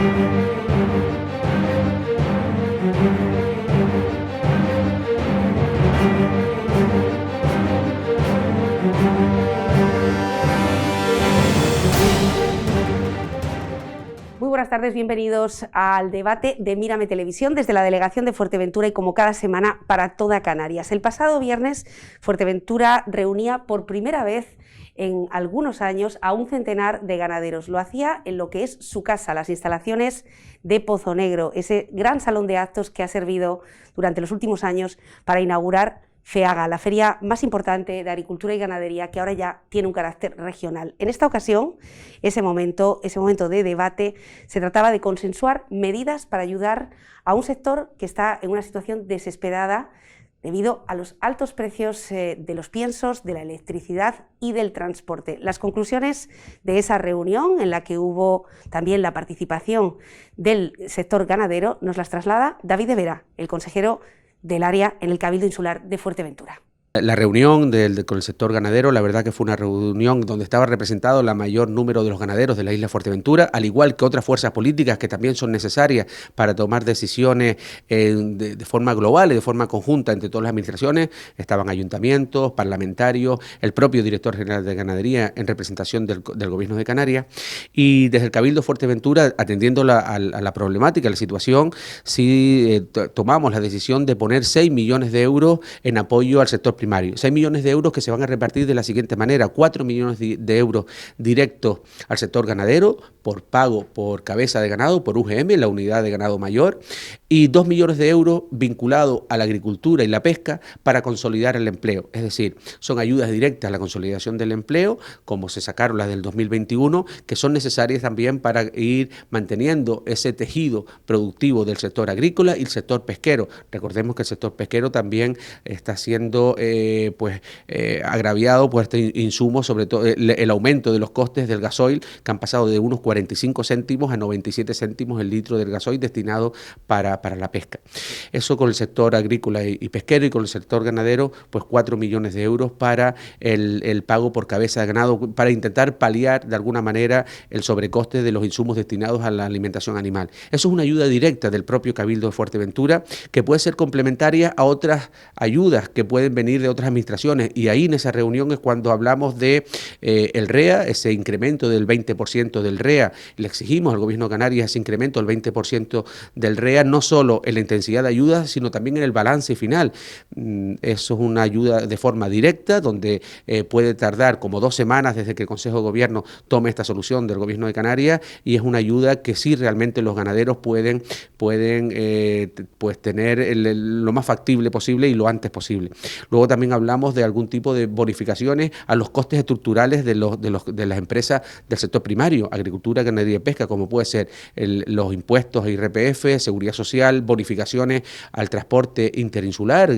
Muy buenas tardes, bienvenidos al debate de Mírame Televisión desde la delegación de Fuerteventura y como cada semana para toda Canarias. El pasado viernes Fuerteventura reunía por primera vez en algunos años a un centenar de ganaderos. Lo hacía en lo que es su casa, las instalaciones de Pozo Negro, ese gran salón de actos que ha servido durante los últimos años para inaugurar FEAGA, la feria más importante de agricultura y ganadería, que ahora ya tiene un carácter regional. En esta ocasión, ese momento de debate, se trataba de consensuar medidas para ayudar a un sector que está en una situación desesperada debido a los altos precios de los piensos, de la electricidad y del transporte. Las conclusiones de esa reunión, en la que hubo también la participación del sector ganadero, nos las traslada David de Vera, el consejero del área en el Cabildo Insular de Fuerteventura. La reunión con el sector ganadero, la verdad que fue una reunión donde estaba representado el mayor número de los ganaderos de la isla Fuerteventura, al igual que otras fuerzas políticas que también son necesarias para tomar decisiones de forma global y de forma conjunta entre todas las administraciones. Estaban ayuntamientos, parlamentarios, el propio director general de ganadería en representación del gobierno de Canarias, y desde el Cabildo Fuerteventura, atendiendo a la problemática, a la situación, sí tomamos la decisión de poner 6 millones de euros en apoyo al sector primario. 6 millones de euros que se van a repartir de la siguiente manera: 4 millones de euros directos al sector ganadero por pago por cabeza de ganado, por UGM, la unidad de ganado mayor, y 2 millones de euros vinculados a la agricultura y la pesca para consolidar el empleo. Es decir, son ayudas directas a la consolidación del empleo, como se sacaron las del 2021, que son necesarias también para ir manteniendo ese tejido productivo del sector agrícola y el sector pesquero. Recordemos que el sector pesquero también está siendo agraviado por este insumo, sobre todo el aumento de los costes del gasoil, que han pasado de unos 45 céntimos a 97 céntimos el litro del gasoil destinado para la pesca. Eso con el sector agrícola y pesquero, y con el sector ganadero, pues 4 millones de euros para el pago por cabeza de ganado, para intentar paliar de alguna manera el sobrecoste de los insumos destinados a la alimentación animal. Eso es una ayuda directa del propio Cabildo de Fuerteventura, que puede ser complementaria a otras ayudas que pueden venir de otras administraciones, y ahí en esa reunión es cuando hablamos de el REA, ese incremento del 20% del REA. Le exigimos al gobierno de Canarias ese incremento del 20% del REA, no solo en la intensidad de ayuda, sino también en el balance final. Eso es una ayuda de forma directa, donde puede tardar como 2 semanas desde que el Consejo de Gobierno tome esta solución del gobierno de Canarias, y es una ayuda que sí realmente los ganaderos pueden tener lo más factible posible y lo antes posible. Luego también hablamos de algún tipo de bonificaciones a los costes estructurales de las empresas del sector primario, agricultura, ganadería y pesca, como puede ser los impuestos a IRPF, seguridad social, bonificaciones al transporte interinsular,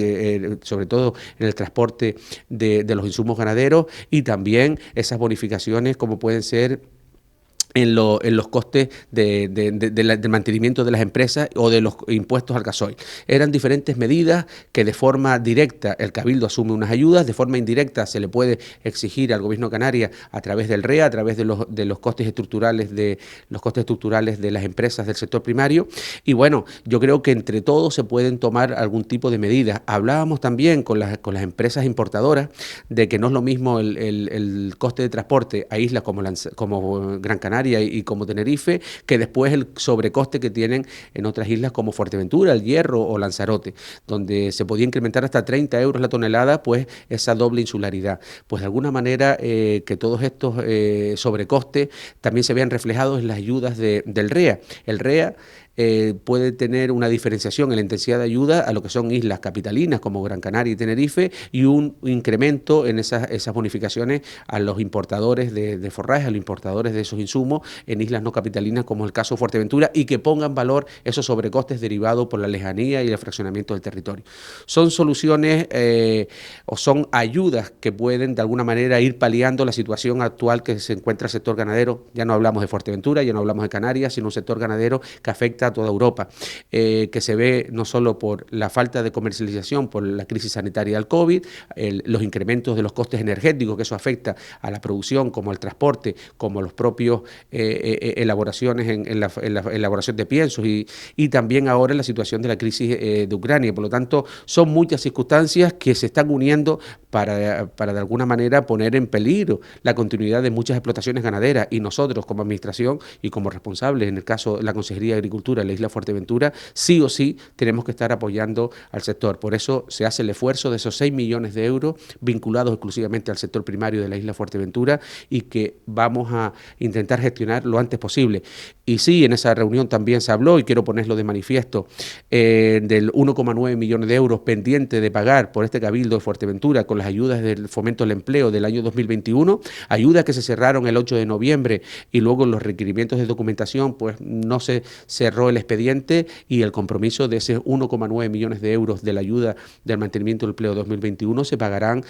sobre todo en el transporte de los insumos ganaderos, y también esas bonificaciones como pueden ser en los costes del mantenimiento de las empresas o de los impuestos al gasoil. Eran diferentes medidas que de forma directa el Cabildo asume unas ayudas, de forma indirecta se le puede exigir al Gobierno de Canarias a través del REA, a través de los costes estructurales de las empresas del sector primario. Y bueno, yo creo que entre todos se pueden tomar algún tipo de medidas. Hablábamos también con las empresas importadoras de que no es lo mismo el coste de transporte a islas como Gran Canaria y como Tenerife, que después el sobrecoste que tienen en otras islas como Fuerteventura, El Hierro o Lanzarote, donde se podía incrementar hasta 30 euros la tonelada, pues esa doble insularidad. Pues de alguna manera que todos estos sobrecostes también se vean reflejados en las ayudas del REA. El REA puede tener una diferenciación en la intensidad de ayuda a lo que son islas capitalinas como Gran Canaria y Tenerife, y un incremento en esas bonificaciones a los importadores de forrajes, a los importadores de esos insumos en islas no capitalinas como el caso de Fuerteventura, y que pongan en valor esos sobrecostes derivados por la lejanía y el fraccionamiento del territorio. Son soluciones o son ayudas que pueden de alguna manera ir paliando la situación actual que se encuentra el sector ganadero. Ya no hablamos de Fuerteventura, ya no hablamos de Canarias, sino un sector ganadero que afecta está toda Europa, que se ve no solo por la falta de comercialización, por la crisis sanitaria del COVID, los incrementos de los costes energéticos, que eso afecta a la producción, como al transporte, como a los propios elaboraciones en la elaboración de piensos y también ahora en la situación de la crisis de Ucrania. Por lo tanto, son muchas circunstancias que se están uniendo para de alguna manera poner en peligro la continuidad de muchas explotaciones ganaderas, y nosotros como administración y como responsables, en el caso de la Consejería de Agricultura de la isla Fuerteventura, sí o sí tenemos que estar apoyando al sector. Por eso se hace el esfuerzo de esos 6 millones de euros vinculados exclusivamente al sector primario de la isla Fuerteventura y que vamos a intentar gestionar lo antes posible. Y sí, en esa reunión también se habló, y quiero ponerlo de manifiesto, del 1,9 millones de euros pendiente de pagar por este Cabildo de Fuerteventura con las ayudas del Fomento del Empleo del año 2021, ayudas que se cerraron el 8 de noviembre y luego los requerimientos de documentación, pues no se cerró el expediente, y el compromiso de ese 1,9 millones de euros de la ayuda del mantenimiento del empleo 2021 se pagarán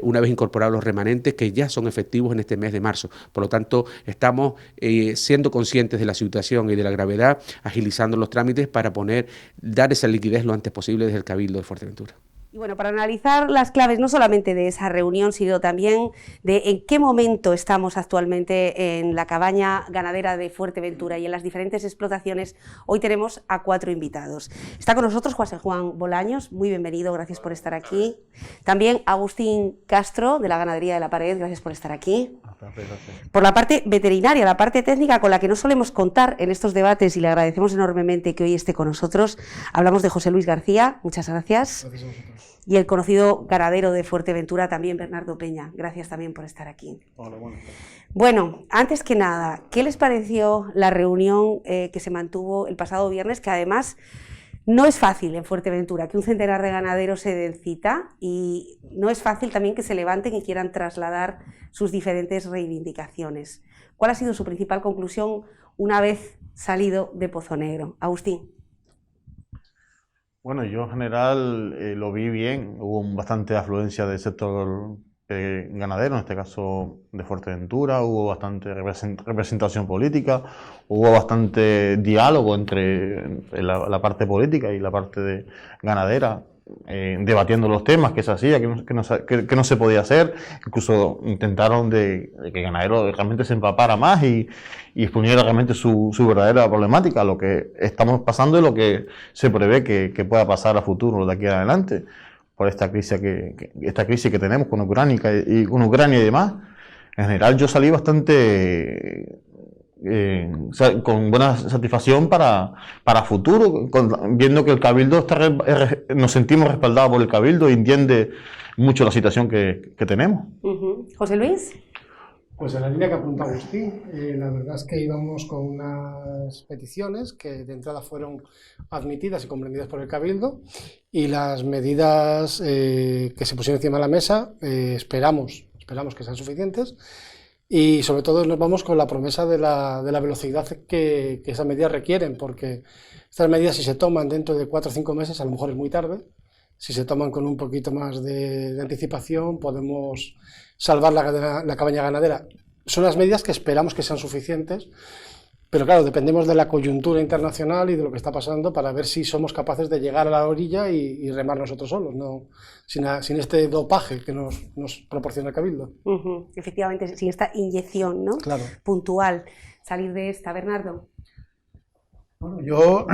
una vez incorporados los remanentes, que ya son efectivos en este mes de marzo. Por lo tanto, estamos siendo conscientes de la situación y de la gravedad, agilizando los trámites para dar esa liquidez lo antes posible desde el Cabildo de Fuerteventura. Y bueno, para analizar las claves no solamente de esa reunión, sino también de en qué momento estamos actualmente en la cabaña ganadera de Fuerteventura y en las diferentes explotaciones, hoy tenemos a 4 invitados. Está con nosotros José Juan Bolaños, muy bienvenido, gracias por estar aquí. También Agustín Castro, de la Ganadería de la Pared, gracias por estar aquí. Gracias. Por la parte veterinaria, la parte técnica con la que no solemos contar en estos debates, y le agradecemos enormemente que hoy esté con nosotros, hablamos de José Luis García, muchas gracias. Gracias a vosotros. Y el conocido ganadero de Fuerteventura también, Bernardo Peña. Gracias también por estar aquí. Hola, bueno, antes que nada, ¿qué les pareció la reunión que se mantuvo el pasado viernes? Que además no es fácil en Fuerteventura que un centenar de ganaderos se den cita, y no es fácil también que se levanten y quieran trasladar sus diferentes reivindicaciones. ¿Cuál ha sido su principal conclusión una vez salido de Pozo Negro? Agustín. Bueno, yo en general lo vi bien, hubo bastante afluencia del sector ganadero, en este caso de Fuerteventura, hubo bastante representación política, hubo bastante diálogo entre la parte política y la parte ganadera, debatiendo los temas que se hacía, que no se podía hacer. Incluso intentaron de que el ganadero realmente se empapara más y exponiera realmente su verdadera problemática, lo que estamos pasando y lo que se prevé que pueda pasar a futuro de aquí en adelante, por esta crisis que tenemos con Ucrania y demás. En general yo salí bastante con buena satisfacción para futuro, viendo que el Cabildo nos sentimos respaldados por el Cabildo y entiende mucho la situación que tenemos. José Luis. Pues en la línea que apunta Agustín, la verdad es que íbamos con unas peticiones que de entrada fueron admitidas y comprendidas por el Cabildo, y las medidas que se pusieron encima de la mesa esperamos que sean suficientes. Y sobre todo nos vamos con la promesa de la velocidad que esas medidas requieren, porque estas medidas, si se toman dentro de 4 o 5 meses, a lo mejor es muy tarde. Si se toman con un poquito más de anticipación, podemos salvar la cabaña ganadera. Son las medidas que esperamos que sean suficientes, pero claro, dependemos de la coyuntura internacional y de lo que está pasando para ver si somos capaces de llegar a la orilla y remar nosotros solos, no sin este dopaje que nos proporciona el Cabildo. Efectivamente, sin esta inyección, ¿no? Claro. Puntual. Salir de esta, Bernardo. Bueno, yo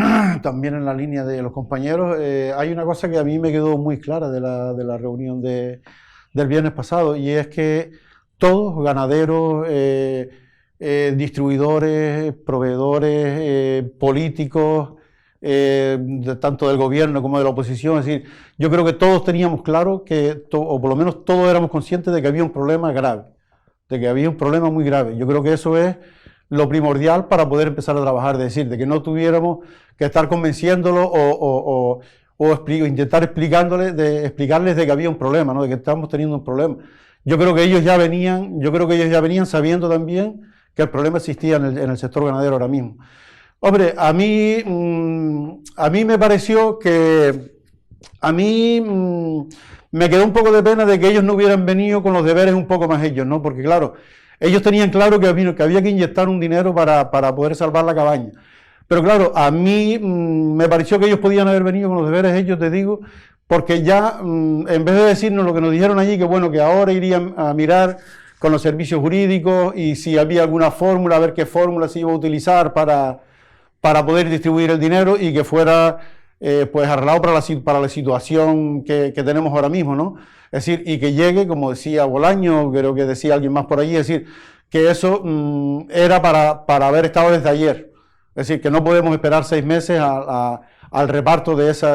también en la línea de los compañeros, hay una cosa que a mí me quedó muy clara de la reunión del viernes pasado, y es que todos, ganaderos, distribuidores, proveedores, políticos, tanto del gobierno como de la oposición, es decir, yo creo que todos teníamos claro o por lo menos todos éramos conscientes de que había un problema grave, de que había un problema muy grave. Yo creo que eso es lo primordial para poder empezar a trabajar, es decir, de que no tuviéramos que estar convenciéndolo o intentar explicarles de que había un problema, ¿no? De que estamos teniendo un problema. Yo creo que ellos ya venían sabiendo también que el problema existía en el sector ganadero ahora mismo. Hombre, a mí me pareció que me quedó un poco de pena de que ellos no hubieran venido con los deberes un poco más ellos, ¿no? Porque claro, ellos tenían claro que había que inyectar un dinero para poder salvar la cabaña. Pero claro, a mí me pareció que ellos podían haber venido con los deberes hechos, te digo, porque ya en vez de decirnos lo que nos dijeron allí, que bueno, que ahora irían a mirar con los servicios jurídicos y si había alguna fórmula, a ver qué fórmula se iba a utilizar para poder distribuir el dinero y que fuera pues arreglado para la situación que tenemos ahora mismo, ¿no? Es decir, y que llegue, como decía Bolaño, creo que decía alguien más por allí, es decir, que eso era para haber estado desde ayer. Es decir, que no podemos esperar 6 meses al reparto de esa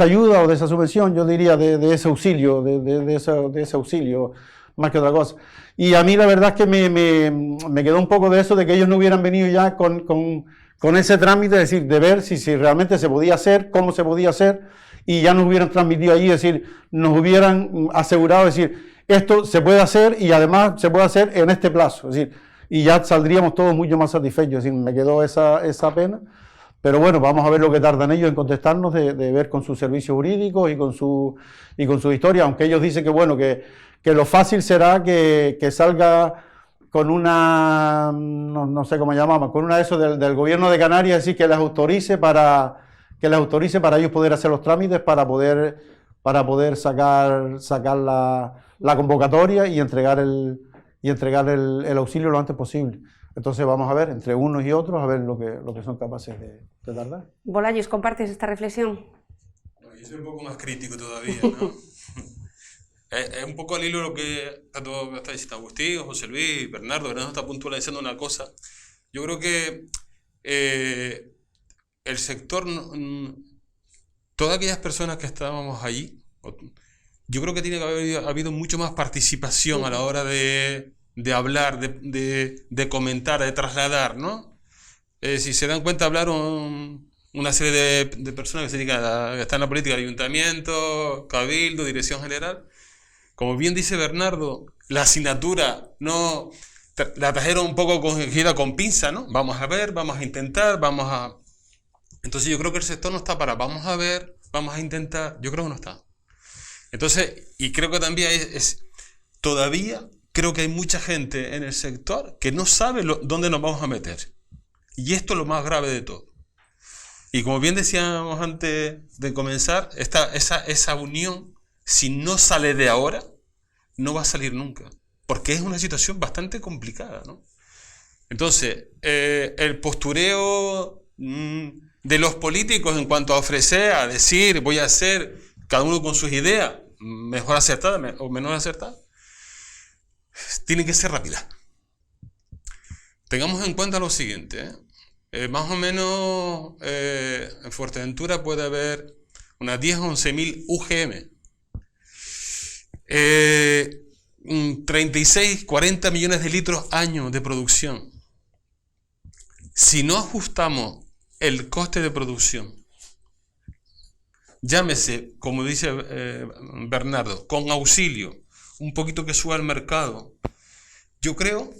ayuda o de esa subvención, yo diría de ese auxilio, de ese auxilio, más que otra cosa. Y a mí la verdad es que me quedó un poco de eso, de que ellos no hubieran venido ya con ese trámite, es decir, de ver si realmente se podía hacer, cómo se podía hacer, y ya nos hubieran transmitido allí, es decir, nos hubieran asegurado, es decir, esto se puede hacer y además se puede hacer en este plazo, es decir, y ya saldríamos todos mucho más satisfechos, es decir, me quedó esa pena. Pero bueno, vamos a ver lo que tardan ellos en contestarnos, de ver con sus servicios jurídicos y con su historia, aunque ellos dicen que bueno, que lo fácil será que salga con una, no sé cómo llamamos, con una de esos del gobierno de Canarias, es decir, que les autorice para ellos poder hacer los trámites para poder sacar la convocatoria y entregar el auxilio lo antes posible. Entonces vamos a ver, entre unos y otros, a ver lo que son capaces de tardar. Bolaños, ¿compartes esta reflexión? Yo soy un poco más crítico todavía, ¿no? Es un poco al hilo de lo que está diciendo Agustín, José Luis, Bernardo está puntualizando una cosa. Yo creo que el sector, todas aquellas personas que estábamos allí, yo creo que tiene que haber habido mucho más participación a la hora de hablar, de comentar, de trasladar, ¿no? Si se dan cuenta, hablaron una serie de personas que se dedican que están en la política, el ayuntamiento, cabildo, dirección general. Como bien dice Bernardo, la asignatura no la trajeron un poco cogida con pinza, ¿no? Vamos a ver, vamos a intentar, Entonces yo creo que el sector no está para vamos a ver, vamos a intentar, yo creo que no está. Entonces, y creo que también todavía creo que hay mucha gente en el sector que no sabe dónde nos vamos a meter. Y esto es lo más grave de todo. Y como bien decíamos antes de comenzar, esa unión, si no sale de ahora, no va a salir nunca. Porque es una situación bastante complicada, ¿no? Entonces, el postureo de los políticos en cuanto a ofrecer, a decir, voy a hacer, cada uno con sus ideas, mejor acertadas o menos acertadas, tiene que ser rápida. Tengamos en cuenta lo siguiente, más o menos en Fuerteventura puede haber unas 10 o 11.000 UGM, 36, 40 millones de litros año de producción. Si no ajustamos el coste de producción, llámese, como dice Bernardo, con auxilio, un poquito que suba al mercado, yo creo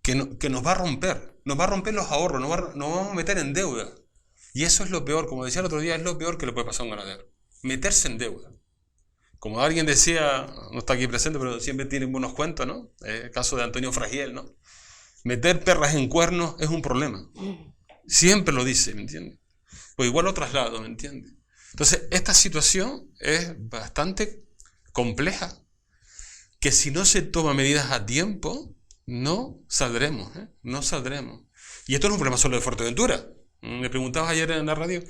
que nos va a romper los ahorros, nos vamos a meter en deuda. Y eso es lo peor, como decía el otro día, es lo peor que le puede pasar a un ganadero, meterse en deuda. Como alguien decía, no está aquí presente, pero siempre tiene buenos cuentos, ¿no? El caso de Antonio Fragiel, ¿no? Meter perras en cuernos es un problema. Siempre lo dice, ¿me entiendes? Pues igual lo traslado, ¿me entiendes? Entonces, esta situación es bastante compleja, que si no se toman medidas a tiempo, no saldremos, no saldremos. Y esto no es un problema solo de Fuerteventura. Me preguntabas ayer en la radio,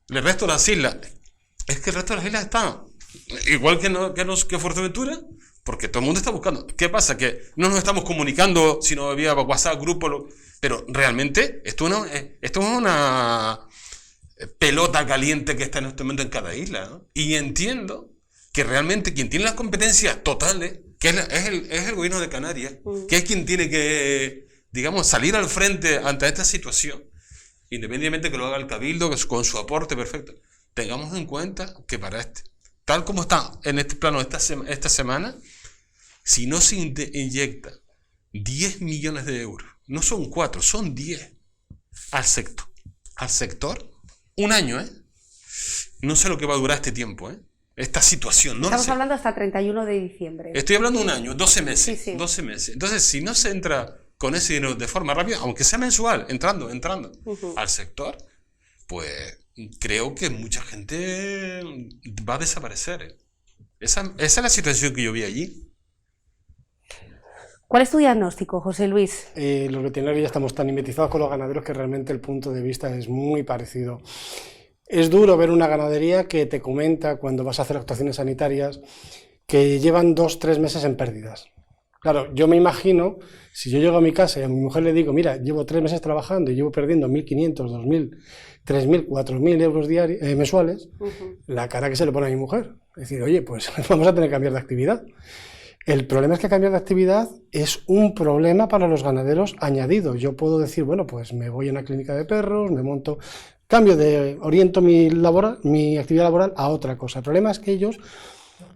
el resto de las islas, es que el resto de las islas están igual que Fuerteventura, porque todo el mundo está buscando. ¿Qué pasa? Que no nos estamos comunicando, sino había WhatsApp, grupo, pero realmente esto es una pelota caliente que está en este momento en cada isla, ¿no? Y entiendo que realmente quien tiene las competencias totales, que es el gobierno de Canarias, que es quien tiene que, digamos, salir al frente ante esta situación, independientemente que lo haga el Cabildo, con su aporte perfecto. Tengamos en cuenta que para tal como está en este plano esta semana, si no se inyecta 10 millones de euros, no son 4, son 10 al sector, un año, no sé lo que va a durar este tiempo, esta situación. Estamos hablando hasta 31 de diciembre. Estoy hablando de un año, 12 meses. Sí. 12 meses. Entonces, si no se entra con ese dinero de forma rápida, aunque sea mensual, entrando al sector, pues creo que mucha gente va a desaparecer. Esa es la situación que yo vi allí. ¿Cuál es tu diagnóstico, José Luis? Los veterinarios ya estamos tan mimetizados con los ganaderos que realmente el punto de vista es muy parecido. Es duro ver una ganadería que te comenta cuando vas a hacer actuaciones sanitarias que llevan 2-3 meses en pérdidas. Claro, yo me imagino, si yo llego a mi casa y a mi mujer le digo, mira, llevo 3 meses trabajando y llevo perdiendo 1.500, 2.000, 3.000, 4.000 euros mensuales, la cara que se le pone a mi mujer. Es decir, oye, pues vamos a tener que cambiar de actividad. El problema es que cambiar de actividad es un problema para los ganaderos añadido. Yo puedo decir, bueno, pues me voy a una clínica de perros, me monto, oriento mi actividad laboral a otra cosa. El problema es que ellos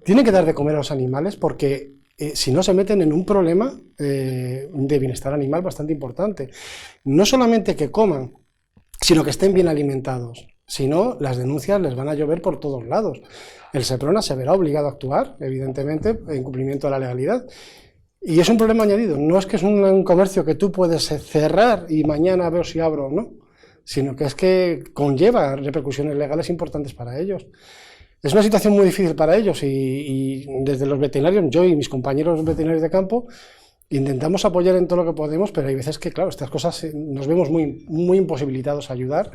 tienen que dar de comer a los animales porque si no se meten en un problema de bienestar animal bastante importante. No solamente que coman, sino que estén bien alimentados. Si no, las denuncias les van a llover por todos lados. El Seprona se verá obligado a actuar, evidentemente, en cumplimiento de la legalidad. Y es un problema añadido. No es que es un comercio que tú puedes cerrar y mañana veo si abro o no, sino que es que conlleva repercusiones legales importantes para ellos. Es una situación muy difícil para ellos y desde los veterinarios, yo y mis compañeros veterinarios de campo, intentamos apoyar en todo lo que podemos, pero hay veces que, claro, estas cosas nos vemos muy imposibilitados a ayudar,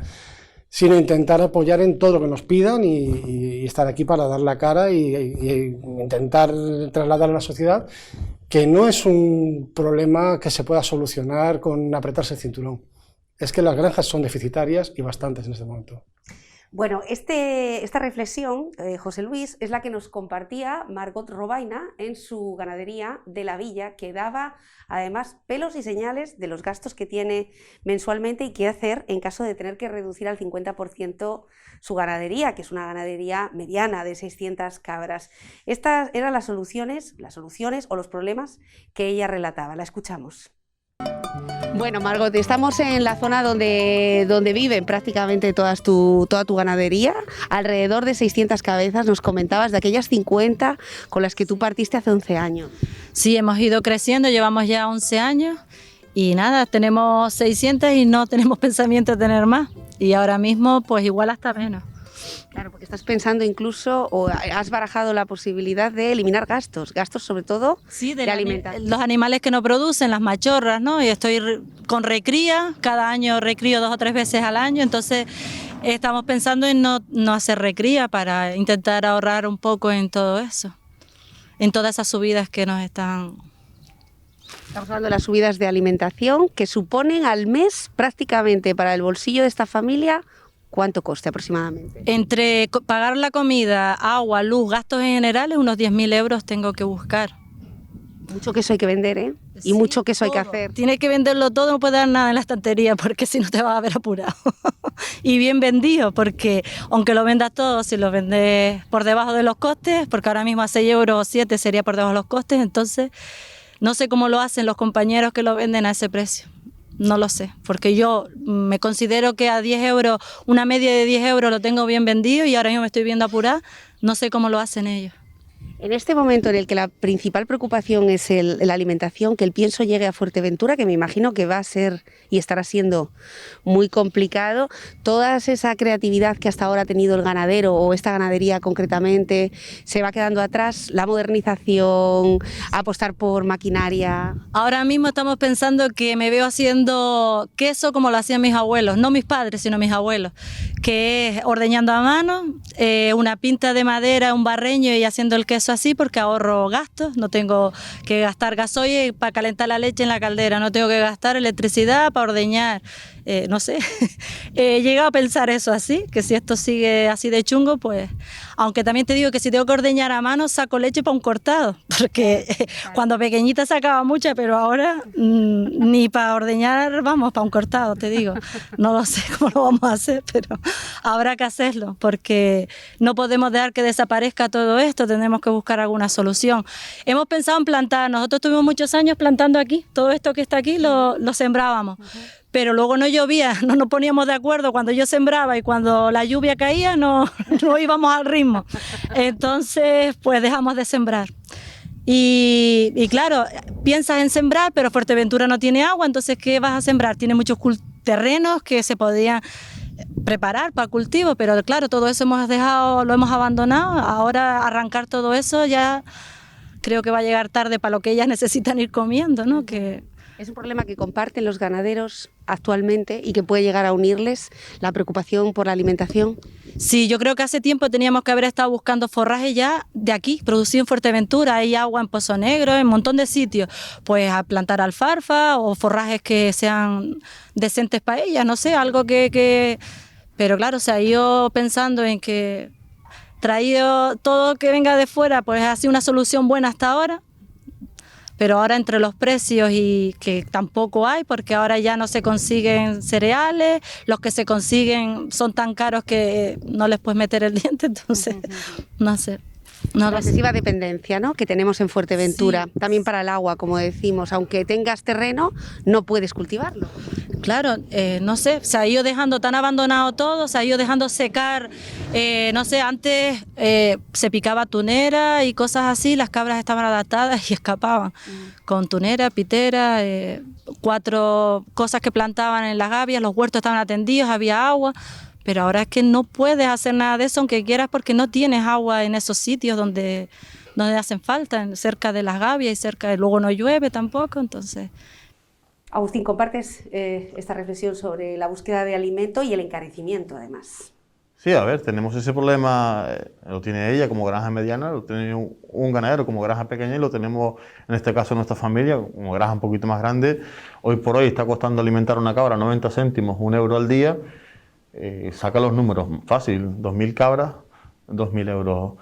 sino intentar apoyar en todo lo que nos pidan y estar aquí para dar la cara y intentar trasladar a la sociedad que no es un problema que se pueda solucionar con apretarse el cinturón. Es que las granjas son deficitarias y bastantes en este momento. Bueno, esta reflexión, José Luis, es la que nos compartía Margot Robaina en su ganadería de la Villa, que daba además pelos y señales de los gastos que tiene mensualmente y qué hacer en caso de tener que reducir al 50% su ganadería, que es una ganadería mediana de 600 cabras. Estas eran las soluciones o los problemas que ella relataba. La escuchamos. Bueno, Margot, estamos en la zona donde viven prácticamente toda tu ganadería, alrededor de 600 cabezas. Nos comentabas de aquellas 50 con las que tú partiste hace 11 años. Sí, hemos ido creciendo, llevamos ya 11 años y nada, tenemos 600 y no tenemos pensamiento de tener más. Y ahora mismo pues igual hasta menos. Claro, porque estás pensando incluso, o has barajado la posibilidad de eliminar gastos sobre todo sí, de alimentación. Los animales que no producen, las machorras, ¿no? Y estoy con recría, cada año recrío 2 o 3 veces al año, entonces estamos pensando en no hacer recría para intentar ahorrar un poco en todo eso, en todas esas subidas que nos están... Estamos hablando de las subidas de alimentación que suponen al mes prácticamente para el bolsillo de esta familia. ¿Cuánto coste aproximadamente? Entre pagar la comida, agua, luz, gastos en generales, unos 10.000 euros tengo que buscar. Mucho queso hay que vender, ¿eh? Sí, y mucho queso todo. Hay que hacer. Tienes que venderlo todo, no puedes dar nada en la estantería porque si no te vas a ver apurado. Y bien vendido, porque aunque lo vendas todo, si lo vendes por debajo de los costes, porque ahora mismo a 6 euros o 7 sería por debajo de los costes, entonces no sé cómo lo hacen los compañeros que lo venden a ese precio. No lo sé, porque yo me considero que a 10 euros, una media de 10 euros lo tengo bien vendido y ahora mismo me estoy viendo apurada, no sé cómo lo hacen ellos. En este momento en el que la principal preocupación es la alimentación, que el pienso llegue a Fuerteventura, que me imagino que va a ser y estará siendo muy complicado, toda esa creatividad que hasta ahora ha tenido el ganadero o esta ganadería concretamente, se va quedando atrás, la modernización, apostar por maquinaria. Ahora mismo estamos pensando que me veo haciendo queso como lo hacían mis abuelos, no mis padres, sino mis abuelos, que es ordeñando a mano, una pinta de madera, un barreño y haciendo el queso así porque ahorro gastos, no tengo que gastar gasoil para calentar la leche en la caldera, no tengo que gastar electricidad para ordeñar, no sé, he llegado a pensar eso así, que si esto sigue así de chungo, pues, aunque también te digo que si tengo que ordeñar a mano saco leche para un cortado, porque cuando pequeñita sacaba mucha, pero ahora ni para ordeñar, vamos, para un cortado, te digo, no lo sé cómo lo vamos a hacer, pero habrá que hacerlo, porque no podemos dejar que desaparezca todo esto, tenemos que buscar alguna solución. Hemos pensado en plantar, nosotros tuvimos muchos años plantando aquí, todo esto que está aquí lo sembrábamos, pero luego no llovía, no nos poníamos de acuerdo cuando yo sembraba y cuando la lluvia caía no íbamos al ritmo, entonces pues dejamos de sembrar. Y claro, piensas en sembrar, pero Fuerteventura no tiene agua, entonces ¿qué vas a sembrar? Tiene muchos terrenos que se podían preparar para cultivo, pero claro, todo eso lo hemos abandonado. Ahora arrancar todo eso ya creo que va a llegar tarde para lo que ellas necesitan ir comiendo, ¿no? Es un problema que comparten los ganaderos actualmente y que puede llegar a unirles la preocupación por la alimentación. Sí, yo creo que hace tiempo teníamos que haber estado buscando forraje ya de aquí, producido en Fuerteventura. Hay agua en Pozo Negro, en un montón de sitios. Pues a plantar alfalfa o forrajes que sean decentes para ellas, no sé, algo que... Pero claro, se ha ido pensando en que traído todo que venga de fuera, pues ha sido una solución buena hasta ahora. Pero ahora entre los precios y que tampoco hay, porque ahora ya no se consiguen cereales, los que se consiguen son tan caros que no les puedes meter el diente, entonces no sé. La excesiva dependencia, ¿no?, que tenemos en Fuerteventura, sí. También para el agua, como decimos, aunque tengas terreno, no puedes cultivarlo. Claro, no sé, se ha ido dejando tan abandonado todo, se ha ido dejando secar, no sé, antes se picaba tunera y cosas así, las cabras estaban adaptadas y escapaban, con tunera, pitera, 4 cosas que plantaban en las gavias, los huertos estaban atendidos, había agua. Pero ahora es que no puedes hacer nada de eso aunque quieras porque no tienes agua en esos sitios donde hacen falta, cerca de las gavias y luego no llueve tampoco, entonces... Agustín, ¿compartes esta reflexión sobre la búsqueda de alimento y el encarecimiento además? Sí, a ver, tenemos ese problema, lo tiene ella como granja mediana, lo tiene un ganadero como granja pequeña y lo tenemos en este caso nuestra familia como granja un poquito más grande. Hoy por hoy está costando alimentar una cabra 90 céntimos, 1 euro al día. Saca los números, fácil, 2.000 cabras, 2.000 euros,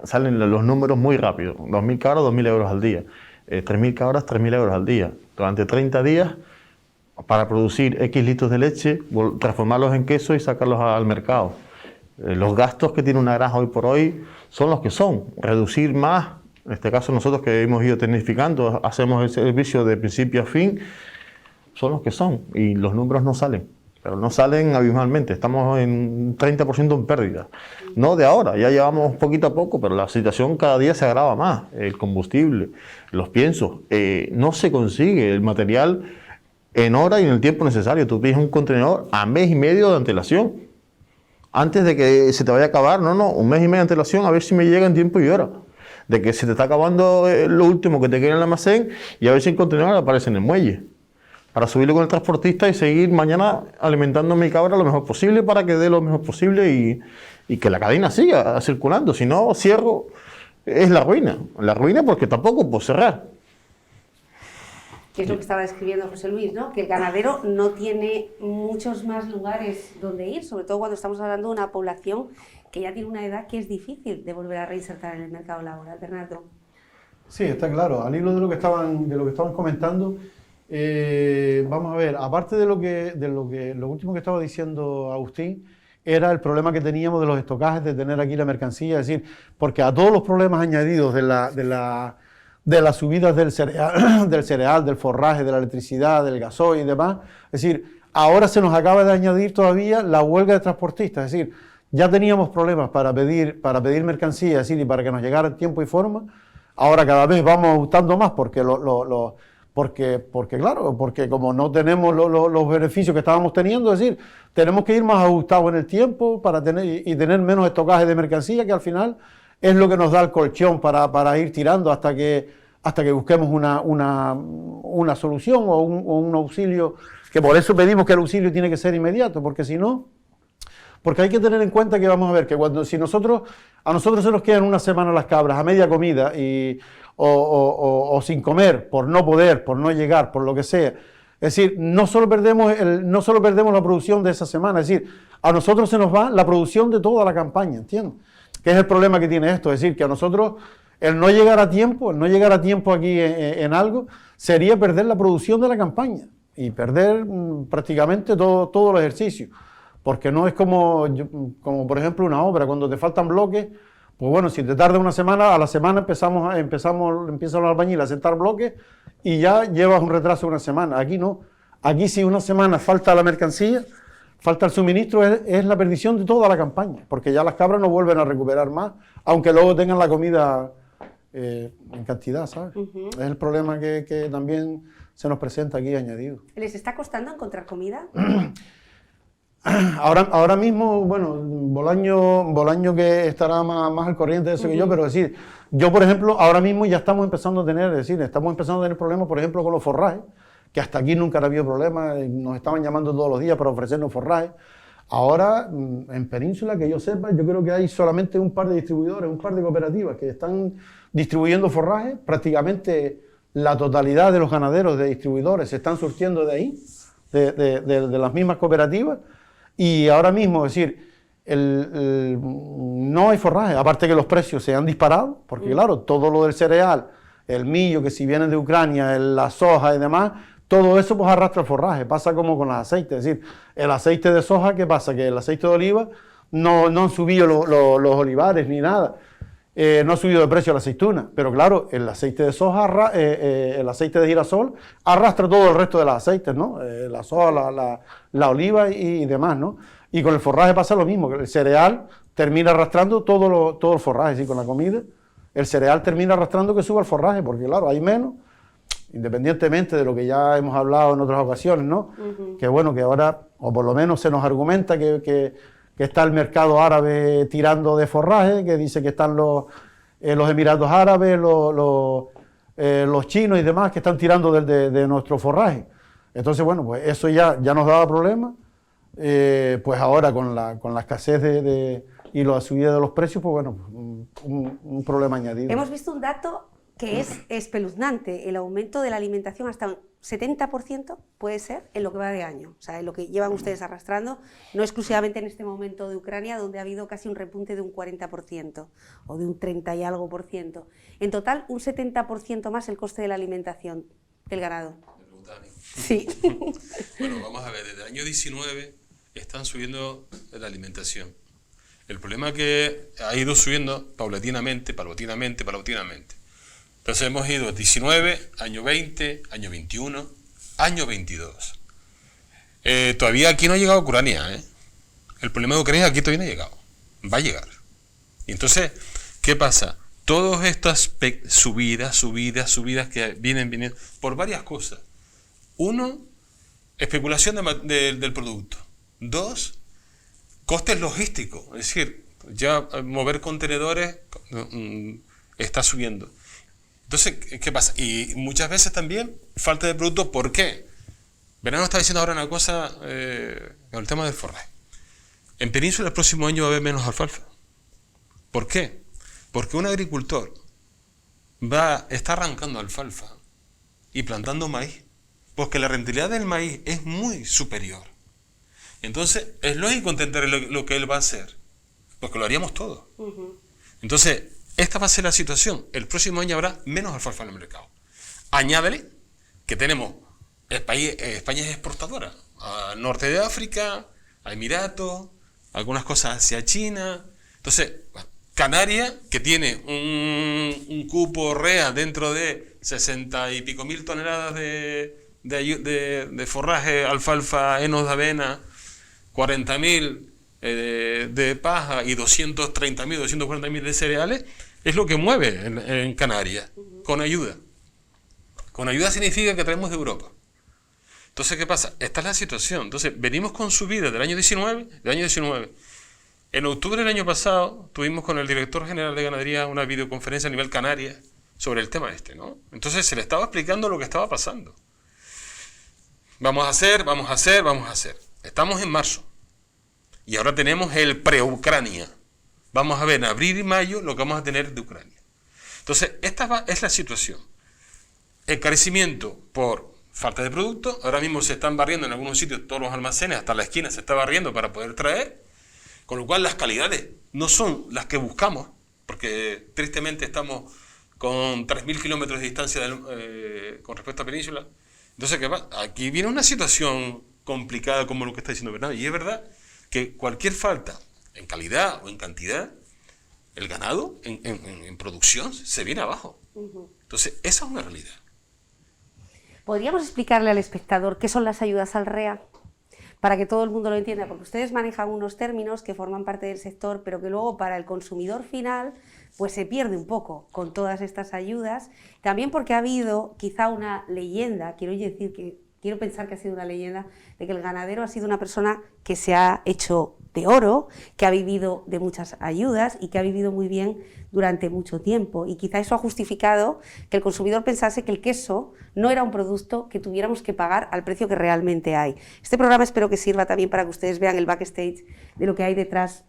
salen los números muy rápido, 2.000 cabras, 2.000 euros al día, 3.000 cabras, 3.000 euros al día, durante 30 días para producir X litros de leche, transformarlos en queso y sacarlos al mercado. Los gastos que tiene una granja hoy por hoy son los que son, reducir más, en este caso nosotros que hemos ido tecnificando, hacemos el servicio de principio a fin, son los que son y los números no salen. Pero no salen abismalmente, estamos en 30% en pérdida. No de ahora, ya llevamos poquito a poco, pero la situación cada día se agrava más. El combustible, los piensos, no se consigue el material en hora y en el tiempo necesario. Tú pides un contenedor a 1 mes y medio de antelación. Antes de que se te vaya a acabar, 1 mes y medio de antelación, a ver si me llega en tiempo y hora. De que se te está acabando lo último que te queda en el almacén y a ver si el contenedor aparece en el muelle. Para subirlo con el transportista y seguir mañana alimentando a mi cabra lo mejor posible para que dé lo mejor posible y que la cadena siga circulando. Si no, cierro, es la ruina. La ruina porque tampoco puedo cerrar. Que es lo que estaba describiendo José Luis, ¿no? Que el ganadero no tiene muchos más lugares donde ir, sobre todo cuando estamos hablando de una población que ya tiene una edad que es difícil de volver a reinsertar en el mercado laboral. Bernardo. Sí, está claro. Al hilo de lo que estaban comentando, vamos a ver, aparte de lo último que estaba diciendo Agustín, era el problema que teníamos de los estocajes, de tener aquí la mercancía, es decir, porque a todos los problemas añadidos de las subidas del cereal, del forraje, de la electricidad, del gasoil y demás, es decir, ahora se nos acaba de añadir todavía la huelga de transportistas, es decir, ya teníamos problemas para pedir mercancía, es decir, y para que nos llegara en tiempo y forma, ahora cada vez vamos ajustando más porque porque como no tenemos los beneficios que estábamos teniendo, es decir, tenemos que ir más ajustados en el tiempo para tener menos estocaje de mercancía, que al final es lo que nos da el colchón para ir tirando hasta que busquemos una solución o un auxilio, que por eso pedimos que el auxilio tiene que ser inmediato, porque si no, porque hay que tener en cuenta que vamos a ver que a nosotros se nos quedan 1 semana las cabras a media comida o sin comer, por no poder, por no llegar, por lo que sea. Es decir, no solo perdemos la producción de esa semana, es decir, a nosotros se nos va la producción de toda la campaña, ¿entiendes? Que es el problema que tiene esto, es decir, que a nosotros el no llegar a tiempo aquí en algo, sería perder la producción de la campaña y perder prácticamente todo el ejercicio. Porque no es como por ejemplo una obra, cuando te faltan bloques, pues bueno, si te tarda 1 semana, a la semana empiezan los albañiles a sentar bloques y ya llevas un retraso de 1 semana. Aquí no. Aquí si 1 semana falta la mercancía, falta el suministro, es la perdición de toda la campaña, porque ya las cabras no vuelven a recuperar más, aunque luego tengan la comida en cantidad, ¿sabes? Es el problema que también se nos presenta aquí añadido. ¿Les está costando encontrar comida? Ahora mismo, bueno, Bolaño que estará más al corriente de eso que yo, pero es decir, yo por ejemplo, ahora mismo ya estamos empezando a tener problemas, por ejemplo, con los forrajes, que hasta aquí nunca había habido problemas, nos estaban llamando todos los días para ofrecernos forrajes. Ahora, en Península, que yo sepa, yo creo que hay solamente un par de distribuidores, un par de cooperativas que están distribuyendo forrajes. Prácticamente la totalidad de los ganaderos de distribuidores se están surtiendo de ahí, de las mismas cooperativas. Y ahora mismo, es decir, no hay forraje, aparte que los precios se han disparado, porque claro, todo lo del cereal, el millo, que si viene de Ucrania, la soja y demás, todo eso pues arrastra el forraje. Pasa como con los aceites, es decir, el aceite de soja, ¿qué pasa? Que el aceite de oliva no han subido los olivares ni nada, no ha subido de precio la aceituna, pero claro, el aceite de soja, el aceite de girasol arrastra todo el resto de los aceites, ¿no? La soja, la oliva y demás, ¿no? Y con el forraje pasa lo mismo, que el cereal termina arrastrando todo el forraje, ¿sí? Con la comida, el cereal termina arrastrando que suba el forraje, porque claro, hay menos, independientemente de lo que ya hemos hablado en otras ocasiones, ¿no? Que bueno, que ahora, o por lo menos se nos argumenta que está el mercado árabe tirando de forraje, que dice que están los Emiratos Árabes, los chinos y demás que están tirando de nuestro forraje. Entonces, bueno, pues eso ya nos daba problemas. Pues ahora con la escasez y la subida de los precios, pues bueno, un problema añadido. Hemos visto un dato que es espeluznante, el aumento de la alimentación hasta un 70% puede ser en lo que va de año, o sea, en lo que llevan ustedes arrastrando, no exclusivamente en este momento de Ucrania, donde ha habido casi un repunte de un 40% o de un 30 y algo por ciento. En total, un 70% más el coste de la alimentación del ganado. Sí. Bueno, vamos a ver, desde el año 19 están subiendo la alimentación. El problema es que ha ido subiendo paulatinamente. Entonces hemos ido 19, año 20, año 21, año 22. Todavía aquí no ha llegado Ucrania, ¿eh? El problema de Ucrania aquí todavía no ha llegado. Va a llegar. Y entonces, ¿qué pasa? Todas estas subidas que vienen por varias cosas. Uno, especulación del producto. Dos, costes logísticos. Es decir, ya mover contenedores está subiendo. Entonces, ¿qué pasa? Y muchas veces también falta de producto. ¿Por qué? Verano está diciendo ahora una cosa con el tema del forraje. En Península el próximo año va a haber menos alfalfa. ¿Por qué? Porque un agricultor está arrancando alfalfa y plantando maíz, porque la rentabilidad del maíz es muy superior. Entonces, es lógico entender lo que él va a hacer, porque lo haríamos todos. Entonces, esta va a ser la situación. El próximo año habrá menos alfalfa en el mercado. Añádele que tenemos, España es exportadora al norte de África, a Emiratos, algunas cosas hacia China. Entonces, Canarias, que tiene un cupo REA dentro de 60 y pico mil toneladas de forraje, alfalfa, henos de avena, 40.000 de paja y 230.000, 240.000 de cereales, es lo que mueve en Canarias, con ayuda. Con ayuda significa que traemos de Europa. Entonces, ¿qué pasa? Esta es la situación. Entonces, venimos con subidas del año 19. En octubre del año pasado, tuvimos con el director general de Ganadería una videoconferencia a nivel Canarias sobre el tema ¿no? Entonces, se le estaba explicando lo que estaba pasando. Vamos a hacer. Estamos en marzo. Y ahora tenemos el pre-Ucrania. Vamos a ver en abril y mayo lo que vamos a tener de Ucrania. Entonces, esta es la situación. Encarecimiento por falta de producto. Ahora mismo se están barriendo en algunos sitios todos los almacenes, hasta la esquina se está barriendo para poder traer. Con lo cual las calidades no son las que buscamos, porque tristemente estamos con 3.000 kilómetros de distancia con respecto a Península. Entonces, ¿qué pasa? Aquí viene una situación complicada como lo que está diciendo Bernardo. Y es verdad que cualquier falta en calidad o en cantidad, el ganado en producción se viene abajo. Entonces, esa es una realidad. ¿Podríamos explicarle al espectador qué son las ayudas al REA? para que todo el mundo lo entienda, porque ustedes manejan unos términos que forman parte del sector, pero que luego para el consumidor final pues se pierde un poco con todas estas ayudas, también porque ha habido quizá una leyenda, quiero pensar que ha sido una leyenda, de que el ganadero ha sido una persona que se ha hecho de oro, que ha vivido de muchas ayudas y que ha vivido muy bien durante mucho tiempo. Y quizá eso ha justificado que el consumidor pensase que el queso no era un producto que tuviéramos que pagar al precio que realmente hay. Este programa espero que sirva también para que ustedes vean el backstage de lo que hay detrás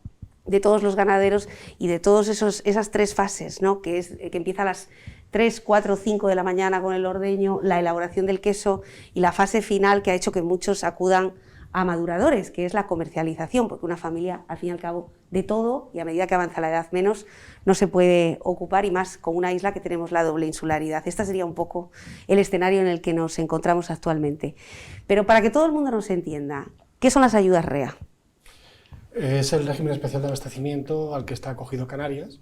de todos los ganaderos y de todas esas tres fases, ¿no? que empieza a las 3, 4, 5 de la mañana con el ordeño, la elaboración del queso y la fase final que ha hecho que muchos acudan a maduradores, que es la comercialización, porque una familia, al fin y al cabo, de todo, y a medida que avanza la edad menos, no se puede ocupar, y más con una isla que tenemos la doble insularidad. Este sería un poco el escenario en el que nos encontramos actualmente. Pero para que todo el mundo nos entienda, ¿qué son las ayudas REA? Es el régimen especial de abastecimiento al que está acogido Canarias,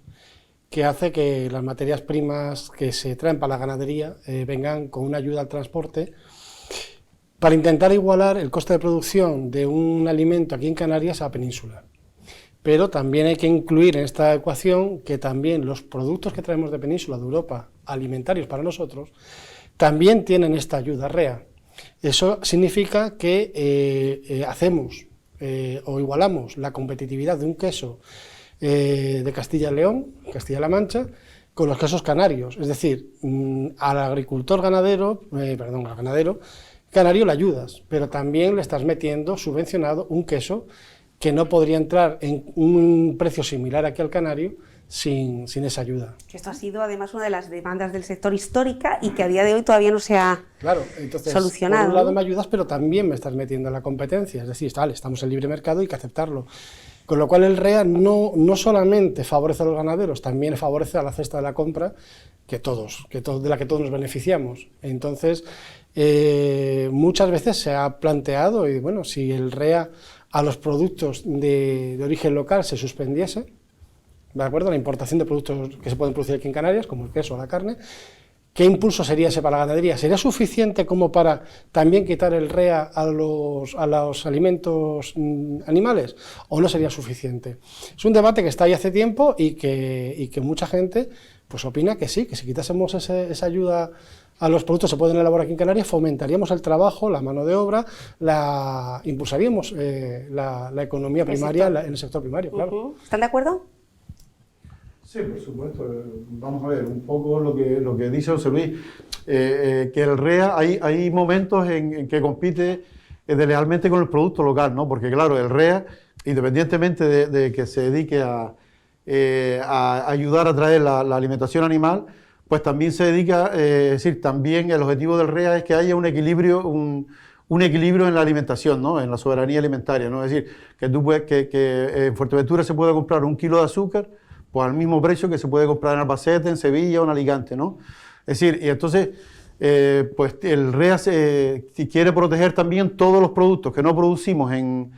que hace que las materias primas que se traen para la ganadería vengan con una ayuda al transporte para intentar igualar el coste de producción de un alimento aquí en Canarias a la península. Pero también hay que incluir en esta ecuación que también los productos que traemos de península, de Europa, alimentarios para nosotros, también tienen esta ayuda REA. Eso significa que hacemos o igualamos la competitividad de un queso de Castilla y León, Castilla-La Mancha, con los quesos canarios. Es decir, al agricultor ganadero, al ganadero canario le ayudas, pero también le estás metiendo subvencionado un queso que no podría entrar en un precio similar aquí al canario sin esa ayuda. Esto ha sido además una de las demandas del sector histórica y que a día de hoy todavía no se ha solucionado. Por un lado me ayudas, pero también me estás metiendo en la competencia, es decir, estamos en libre mercado y hay que aceptarlo. Con lo cual el REA no solamente favorece a los ganaderos, también favorece a la cesta de la compra, de la que todos nos beneficiamos. Entonces, muchas veces se ha planteado, y bueno, si el REA a los productos de origen local se suspendiese, ¿de acuerdo? La importación de productos que se pueden producir aquí en Canarias, como el queso o la carne, ¿qué impulso sería ese para la ganadería? ¿Sería suficiente como para también quitar el REA a los alimentos animales? ¿O no sería suficiente? Es un debate que está ahí hace tiempo y que mucha gente pues opina que sí, que si quitásemos esa ayuda a los productos que se pueden elaborar aquí en Canarias, fomentaríamos el trabajo, la mano de obra, impulsaríamos la economía primaria en el sector primario, claro. ¿Están de acuerdo? Sí, por supuesto. Vamos a ver un poco lo que dice José Luis, que el REA, hay momentos en que compite deslealmente con el producto local, ¿no? Porque claro, el REA, independientemente de que se dedique a ayudar a traer la alimentación animal, pues también se dedica, es decir, también el objetivo del REA es que haya un equilibrio, un equilibrio en la alimentación, ¿no? En la soberanía alimentaria, ¿no? Es decir, que en Fuerteventura se puede comprar 1 kilo de azúcar pues al mismo precio que se puede comprar en Albacete, en Sevilla o en Alicante, ¿no? Es decir, y entonces, pues el REA quiere proteger también todos los productos que no producimos en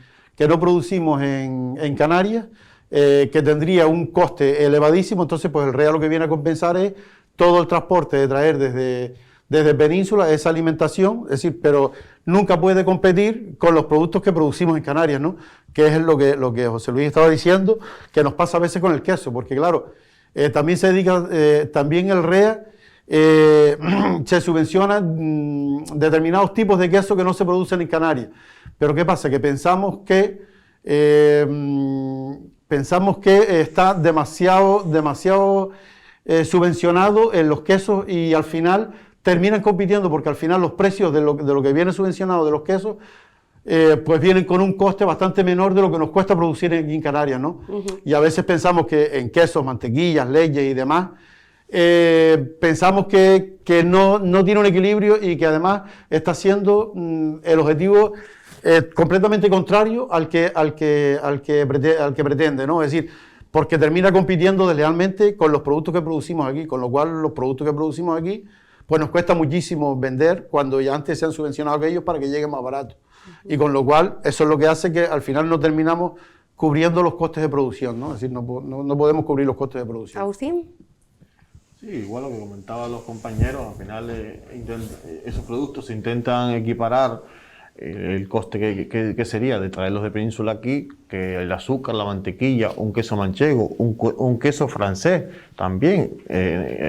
Canarias, que tendría un coste elevadísimo. Entonces, pues el REA lo que viene a compensar es todo el transporte de traer desde Península esa alimentación, es decir, pero nunca puede competir con los productos que producimos en Canarias, ¿no? Que es lo que José Luis estaba diciendo, que nos pasa a veces con el queso, porque claro, también se dedica, también el REA se subvenciona determinados tipos de queso que no se producen en Canarias. Pero ¿qué pasa? Que pensamos que está demasiado subvencionado en los quesos y al final terminan compitiendo, porque al final los precios de lo que viene subvencionado de los quesos pues vienen con un coste bastante menor de lo que nos cuesta producir en Canarias, ¿no? Y a veces pensamos que en quesos, mantequillas, leches y demás, pensamos que no tiene un equilibrio y que además está siendo el objetivo completamente contrario al que pretende, ¿no? Es decir, porque termina compitiendo deslealmente con los productos que producimos aquí, con lo cual los productos que producimos aquí pues nos cuesta muchísimo vender cuando ya antes se han subvencionado aquellos para que lleguen más baratos. Y con lo cual eso es lo que hace que al final no terminamos cubriendo los costes de producción, ¿no? Es decir, no podemos cubrir los costes de producción. Agustín. Sí, igual lo que comentaban los compañeros, al final esos productos se intentan equiparar el coste que sería de traerlos de península aquí, que el azúcar, la mantequilla, un queso manchego, un queso francés también.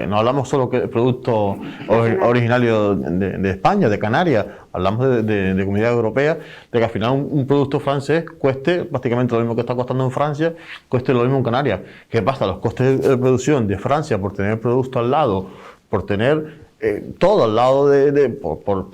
No hablamos solo de productos originarios de España, de Canarias, hablamos de comunidad europea, de que al final un producto francés cueste prácticamente lo mismo que está costando en Francia, cueste lo mismo en Canarias. ¿Qué pasa? Los costes de producción de Francia por tener producto al lado, por tener todo al lado por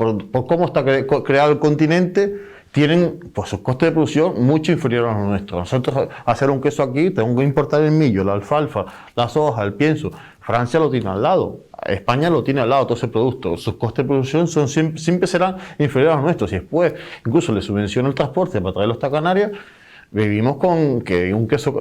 cómo está creado el continente, tienen pues sus costes de producción mucho inferiores a los nuestros. Nosotros hacer un queso aquí, tengo que importar el millo, la alfalfa, la soja, el pienso. Francia lo tiene al lado, España lo tiene al lado, todo ese producto. Sus costes de producción siempre serán inferiores a los nuestros. Y después incluso le subvenciona el transporte para traerlo hasta Canarias. Vivimos con que un queso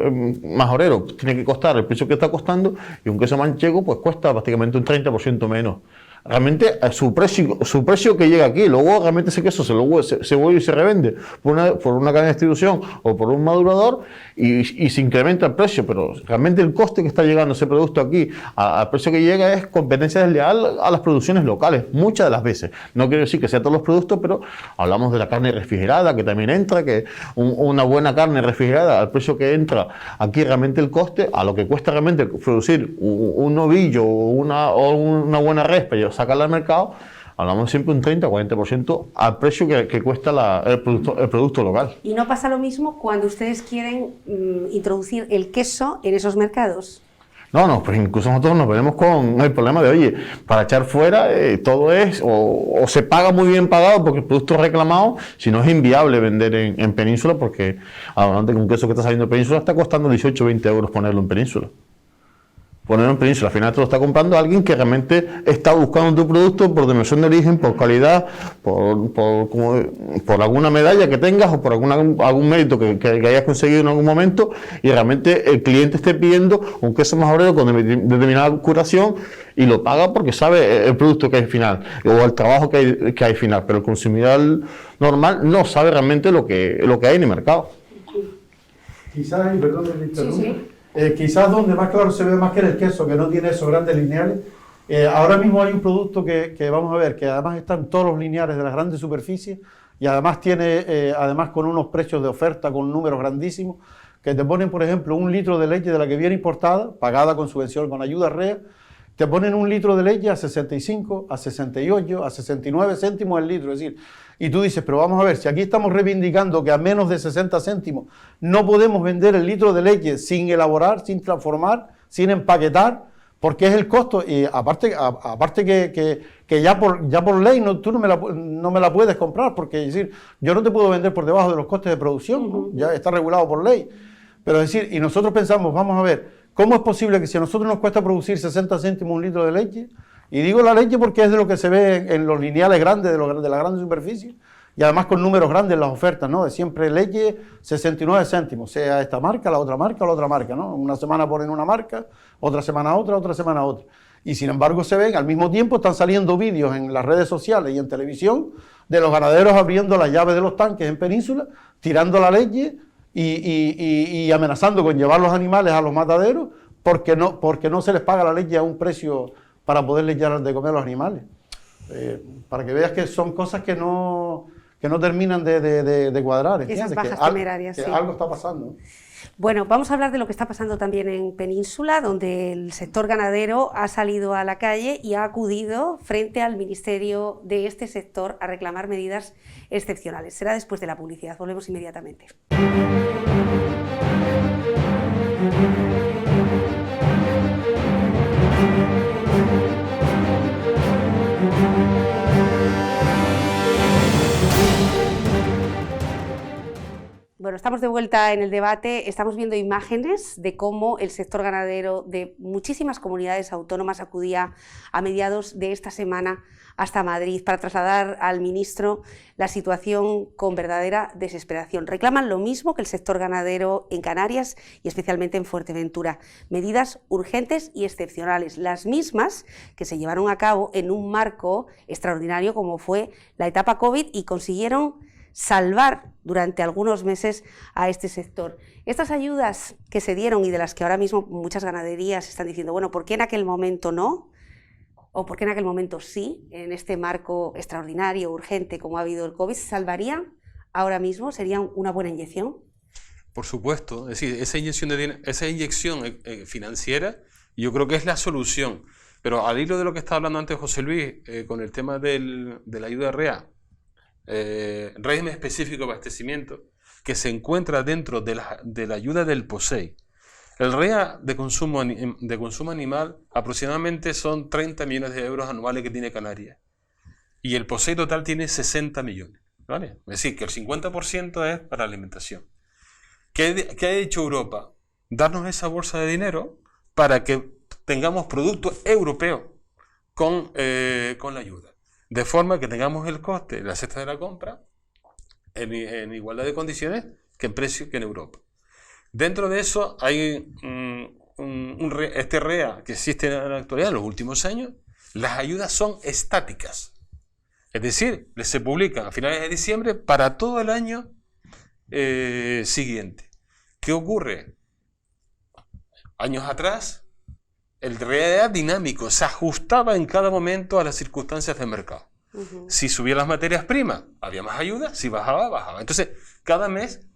majorero tiene que costar el precio que está costando y un queso manchego pues cuesta prácticamente un 30% menos. Realmente su precio que llega aquí, luego realmente ese queso se vuelve y se revende por una cadena de distribución o por un madurador y se incrementa el precio, pero realmente el coste que está llegando ese producto aquí al precio que llega es competencia desleal a las producciones locales, muchas de las veces. No quiero decir que sea todos los productos, pero hablamos de la carne refrigerada que también entra, que una buena carne refrigerada al precio que entra aquí realmente el coste, a lo que cuesta realmente producir un novillo o una buena res para sacarla al mercado, hablamos siempre un 30-40% al precio que cuesta el producto local. ¿Y no pasa lo mismo cuando ustedes quieren introducir el queso en esos mercados? No, pues incluso nosotros nos veremos con el problema de, oye, para echar fuera todo es, o se paga muy bien pagado porque el producto es reclamado, si no es inviable vender en Península, porque hablando de un queso que está saliendo de Península está costando 18-20 euros ponerlo en Península. Ponerlo en Península, al final te lo está comprando alguien que realmente está buscando tu producto por denominación de origen, por calidad, por alguna medalla que tengas o por algún mérito que hayas conseguido en algún momento, y realmente el cliente esté pidiendo un queso majorero con determinada curación y lo paga porque sabe el producto que hay final o el trabajo que hay final, pero el consumidor normal no sabe realmente lo que hay en el mercado. Quizás, y perdón que me interrumpa, sí. Quizás donde más claro se ve más que en el queso, que no tiene esos grandes lineales. Ahora mismo hay un producto que vamos a ver, que además está en todos los lineales de las grandes superficies y además tiene, además con unos precios de oferta, con números grandísimos, que te ponen, por ejemplo, un litro de leche de la que viene importada, pagada con subvención, con ayuda REA, te ponen un litro de leche a 65, a 68, a 69 céntimos el litro, es decir, y tú dices, pero vamos a ver, si aquí estamos reivindicando que a menos de 60 céntimos no podemos vender el litro de leche sin elaborar, sin transformar, sin empaquetar, porque es el costo, y aparte que ya por ley tú no me la puedes comprar, porque es decir, yo no te puedo vender por debajo de los costes de producción, ¿no? Ya está regulado por ley, pero es decir, y nosotros pensamos, vamos a ver, ¿cómo es posible que si a nosotros nos cuesta producir 60 céntimos un litro de leche? Y digo la leche porque es de lo que se ve en los lineales grandes, de la grande superficie, y además con números grandes en las ofertas, ¿no? De siempre leche 69 céntimos, sea esta marca, la otra marca, ¿no? Una semana ponen una marca, otra semana otra semana otra. Y sin embargo se ven, al mismo tiempo están saliendo vídeos en las redes sociales y en televisión de los ganaderos abriendo las llaves de los tanques en Península, tirando la leche y amenazando con llevar los animales a los mataderos porque no se les paga la leche a un precio para poderles dar de comer a los animales. Para que veas que son cosas que no terminan de cuadrar. Esas bajas temerarias, sí. Algo está pasando. Bueno, vamos a hablar de lo que está pasando también en Península, donde el sector ganadero ha salido a la calle y ha acudido frente al Ministerio de este sector a reclamar medidas excepcionales. Será después de la publicidad. Volvemos inmediatamente. Bueno, estamos de vuelta en el debate, estamos viendo imágenes de cómo el sector ganadero de muchísimas comunidades autónomas acudía a mediados de esta semana hasta Madrid para trasladar al ministro la situación con verdadera desesperación. Reclaman lo mismo que el sector ganadero en Canarias y especialmente en Fuerteventura, medidas urgentes y excepcionales, las mismas que se llevaron a cabo en un marco extraordinario como fue la etapa COVID y consiguieron salvar durante algunos meses a este sector. Estas ayudas que se dieron y de las que ahora mismo muchas ganaderías están diciendo, bueno, ¿por qué en aquel momento no? o por qué en aquel momento sí, en este marco extraordinario, urgente, como ha habido el COVID, ¿se salvarían ahora mismo? ¿Sería una buena inyección? Por supuesto, es decir, esa inyección financiera yo creo que es la solución. Pero al hilo de lo que estaba hablando antes José Luis, con el tema de la ayuda REA, régimen específico de abastecimiento, que se encuentra dentro de la ayuda del POSEI. El REA de consumo animal aproximadamente son 30 millones de euros anuales que tiene Canarias. Y el POSEI total tiene 60 millones. ¿Vale? Es decir, que el 50% es para alimentación. ¿Qué ha hecho Europa? Darnos esa bolsa de dinero para que tengamos productos europeos con la ayuda. De forma que tengamos el coste de la cesta de la compra en igualdad de condiciones que en precio que en Europa. Dentro de eso hay este REA que existe en la actualidad en los últimos años. Las ayudas son estáticas. Es decir, se publican a finales de diciembre para todo el año siguiente. ¿Qué ocurre? Años atrás, el REA era dinámico, se ajustaba en cada momento a las circunstancias del mercado. Si subían las materias primas, había más ayuda, si bajaba, bajaba. Entonces, cada mes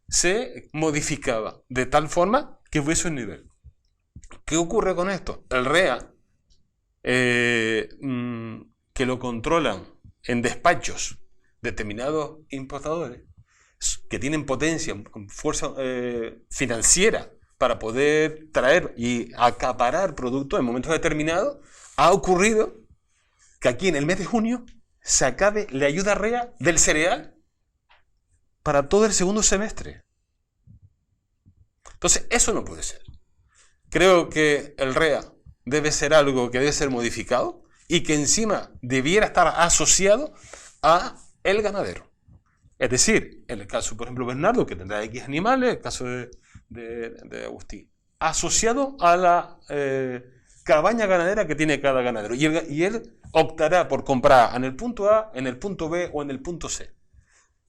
se modificaba de tal forma que fuese un nivel. ¿Qué ocurre con esto? El REA, que lo controlan en despachos determinados importadores, que tienen potencia, fuerza financiera para poder traer y acaparar productos en momentos determinados, ha ocurrido que aquí en el mes de junio se acabe la ayuda REA del cereal para todo el segundo semestre. Entonces, eso no puede ser. Creo que el REA debe ser algo que debe ser modificado y que encima debiera estar asociado a el ganadero. Es decir, en el caso, por ejemplo, Bernardo, que tendrá X animales, el caso de Agustín, asociado a la cabaña ganadera que tiene cada ganadero. Y él optará por comprar en el punto A, en el punto B o en el punto C.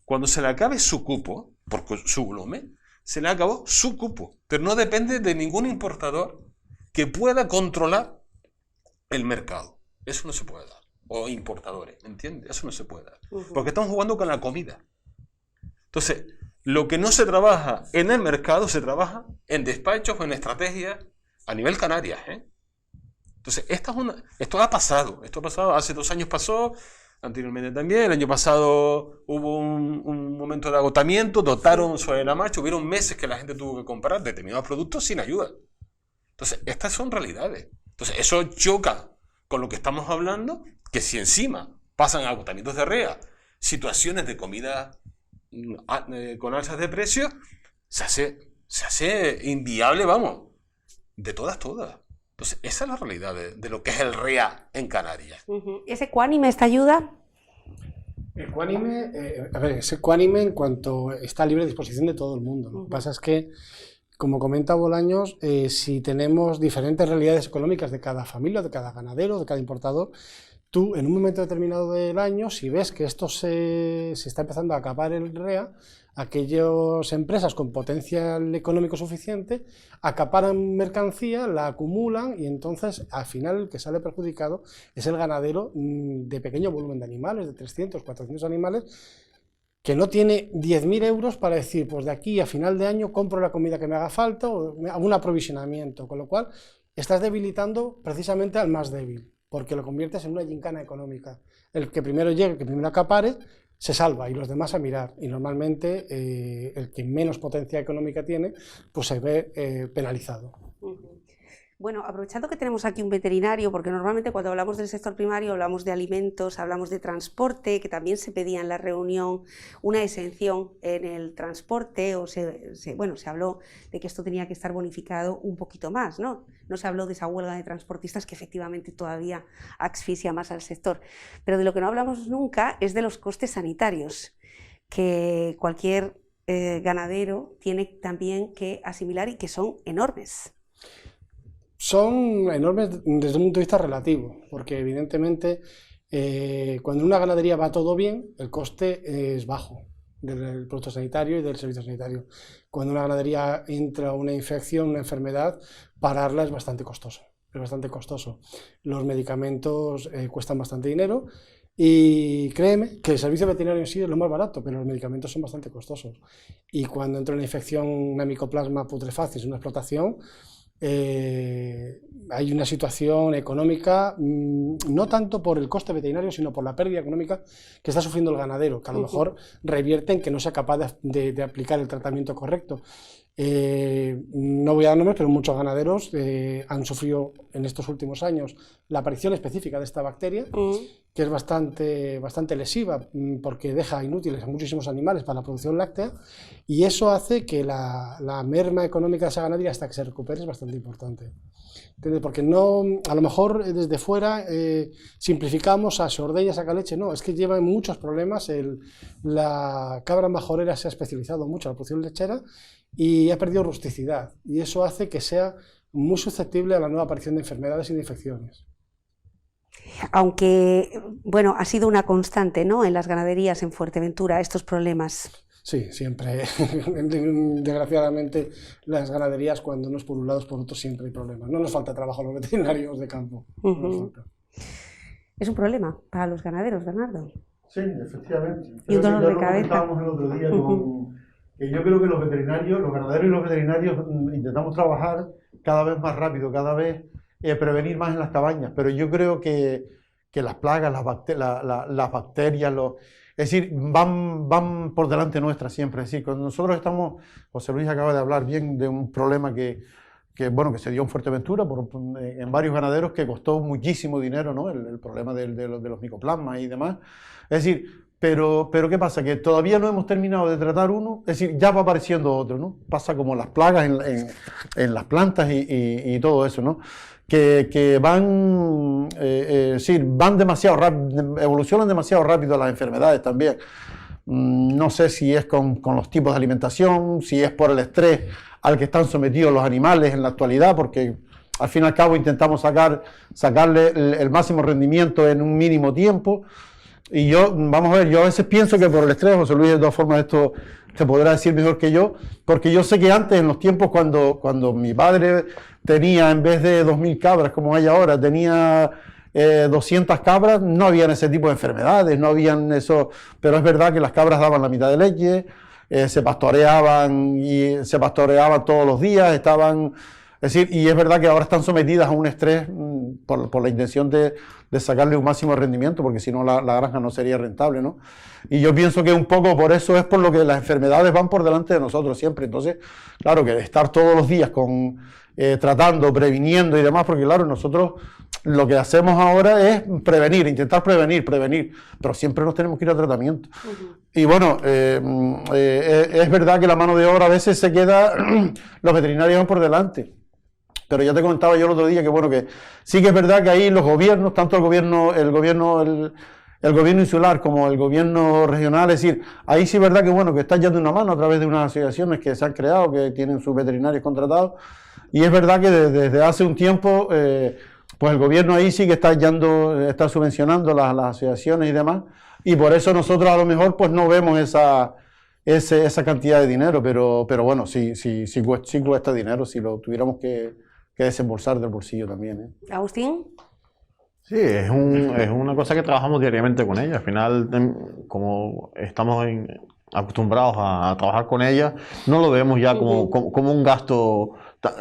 Cuando se le acabe su cupo, por su volumen, se le acabó su cupo. Pero no depende de ningún importador que pueda controlar el mercado. Eso no se puede dar. O importadores, ¿entiendes? Eso no se puede dar. Porque estamos jugando con la comida. Entonces, lo que no se trabaja en el mercado, se trabaja en despachos o en estrategias a nivel Canarias, ¿eh? Entonces, esto ha pasado. Esto ha pasado, hace 2 años pasó, anteriormente también. El año pasado hubo un momento de agotamiento, dotaron sobre la marcha, hubieron meses que la gente tuvo que comprar determinados productos sin ayuda. Entonces, estas son realidades. Entonces, eso choca con lo que estamos hablando, que si encima pasan agotamientos de REA, situaciones de comida con alzas de precios, se hace inviable, vamos, de todas. Entonces, esa es la realidad de lo que es el REA en Canarias. ¿Es ecuánime esta ayuda? Ecuánime, es ecuánime en cuanto está a libre disposición de todo el mundo. Lo que pasa es que, como comenta Bolaños, si tenemos diferentes realidades económicas de cada familia, de cada ganadero, de cada importador, tú en un momento determinado del año, si ves que esto se está empezando a acabar el REA, aquellas empresas con potencial económico suficiente acaparan mercancía, la acumulan y entonces al final el que sale perjudicado es el ganadero de pequeño volumen de animales, de 300, 400 animales, que no tiene 10.000 euros para decir, pues de aquí a final de año compro la comida que me haga falta o hago un aprovisionamiento, con lo cual estás debilitando precisamente al más débil, porque lo conviertes en una gincana económica. El que primero llegue, el que primero acapare, se salva y los demás a mirar. Y normalmente el que menos potencia económica tiene, pues se ve penalizado. Bueno, aprovechando que tenemos aquí un veterinario, porque normalmente cuando hablamos del sector primario hablamos de alimentos, hablamos de transporte, que también se pedía en la reunión una exención en el transporte, o se habló de que esto tenía que estar bonificado un poquito más, ¿no? No se habló de esa huelga de transportistas que efectivamente todavía asfixia más al sector. Pero de lo que no hablamos nunca es de los costes sanitarios, que cualquier ganadero tiene también que asimilar y que son enormes. Son enormes desde un punto de vista relativo, porque evidentemente cuando en una ganadería va todo bien, el coste es bajo del producto sanitario y del servicio sanitario. Cuando en una ganadería entra una infección, una enfermedad, pararla es bastante costoso. es bastante costoso. Los medicamentos cuestan bastante dinero y créeme que el servicio veterinario en sí es lo más barato, pero los medicamentos son bastante costosos. Y cuando entra una infección, una Mycoplasma putrefaciens, una explotación, hay una situación económica, no tanto por el coste veterinario, sino por la pérdida económica que está sufriendo el ganadero, que a lo mejor revierte en que no sea capaz de aplicar el tratamiento correcto. No voy a dar nombres, pero muchos ganaderos han sufrido en estos últimos años la aparición específica de esta bacteria, que es bastante lesiva, porque deja inútiles a muchísimos animales para la producción láctea, y eso hace que la merma económica de esa ganadería hasta que se recupere es bastante importante. ¿Entiendes? Porque no, a lo mejor desde fuera simplificamos a se ordeña, saca leche, no, es que lleva muchos problemas. La cabra majorera se ha especializado mucho en la producción lechera y ha perdido rusticidad, y eso hace que sea muy susceptible a la nueva aparición de enfermedades y de infecciones. Aunque, bueno, ha sido una constante, ¿no?, en las ganaderías en Fuerteventura, estos problemas. Sí, siempre. Desgraciadamente, las ganaderías, cuando no es por un lado, es por otro, siempre hay problemas. No nos falta trabajo a los veterinarios de campo. No nos falta. Es un problema para los ganaderos, Bernardo. Sí, efectivamente. Y un dolor de cabeza. Comentábamos el otro día que yo creo que los veterinarios, los ganaderos y los veterinarios intentamos trabajar cada vez más rápido, cada vez prevenir más en las cabañas, pero yo creo que las plagas, las bacterias, es decir, van por delante nuestra siempre. Es decir, cuando nosotros estamos, José Luis acaba de hablar bien de un problema que se dio en Fuerteventura en varios ganaderos, que costó muchísimo dinero, ¿no? El problema de los micoplasmas y demás. Es decir, pero ¿qué pasa? Que todavía no hemos terminado de tratar uno, es decir, ya va apareciendo otro, ¿no? Pasa como las plagas en las plantas y todo eso, ¿no? Que van, van demasiado rápido, evolucionan demasiado rápido las enfermedades también. No sé si es con los tipos de alimentación, si es por el estrés al que están sometidos los animales en la actualidad, porque al fin y al cabo intentamos sacarle el máximo rendimiento en un mínimo tiempo. Y vamos a ver, yo a veces pienso que por el estrés, José Luis, de todas formas esto te podrá decir mejor que yo, porque yo sé que antes, en los tiempos cuando mi padre tenía, en vez de 2000 cabras como hay ahora, tenía 200 cabras, no habían ese tipo de enfermedades, no habían eso, pero es verdad que las cabras daban la mitad de leche, se pastoreaban todos los días, es decir, y es verdad que ahora están sometidas a un estrés por la intención de sacarle un máximo rendimiento, porque si no la granja no sería rentable, ¿no? Y yo pienso que un poco por eso es por lo que las enfermedades van por delante de nosotros siempre. Entonces, claro, que estar todos los días tratando, previniendo y demás, porque claro, nosotros lo que hacemos ahora es prevenir, intentar prevenir, pero siempre nos tenemos que ir a tratamiento. Y bueno, es verdad que la mano de obra a veces se queda, los veterinarios van por delante. Pero ya te comentaba yo el otro día que bueno, que sí que es verdad que ahí los gobiernos, tanto el gobierno insular como el gobierno regional, es decir, ahí sí es verdad que bueno, que están yendo una mano a través de unas asociaciones que se han creado, que tienen sus veterinarios contratados, y es verdad que desde hace un tiempo, pues el gobierno ahí sí que está subvencionando las asociaciones y demás, y por eso nosotros a lo mejor pues no vemos esa cantidad de dinero, pero bueno, sí cuesta dinero si lo tuviéramos que desembolsar del bolsillo también, ¿eh? Agustín. Sí, es una cosa que trabajamos diariamente con ella. Al final, como estamos acostumbrados a trabajar con ella, no lo vemos ya como un gasto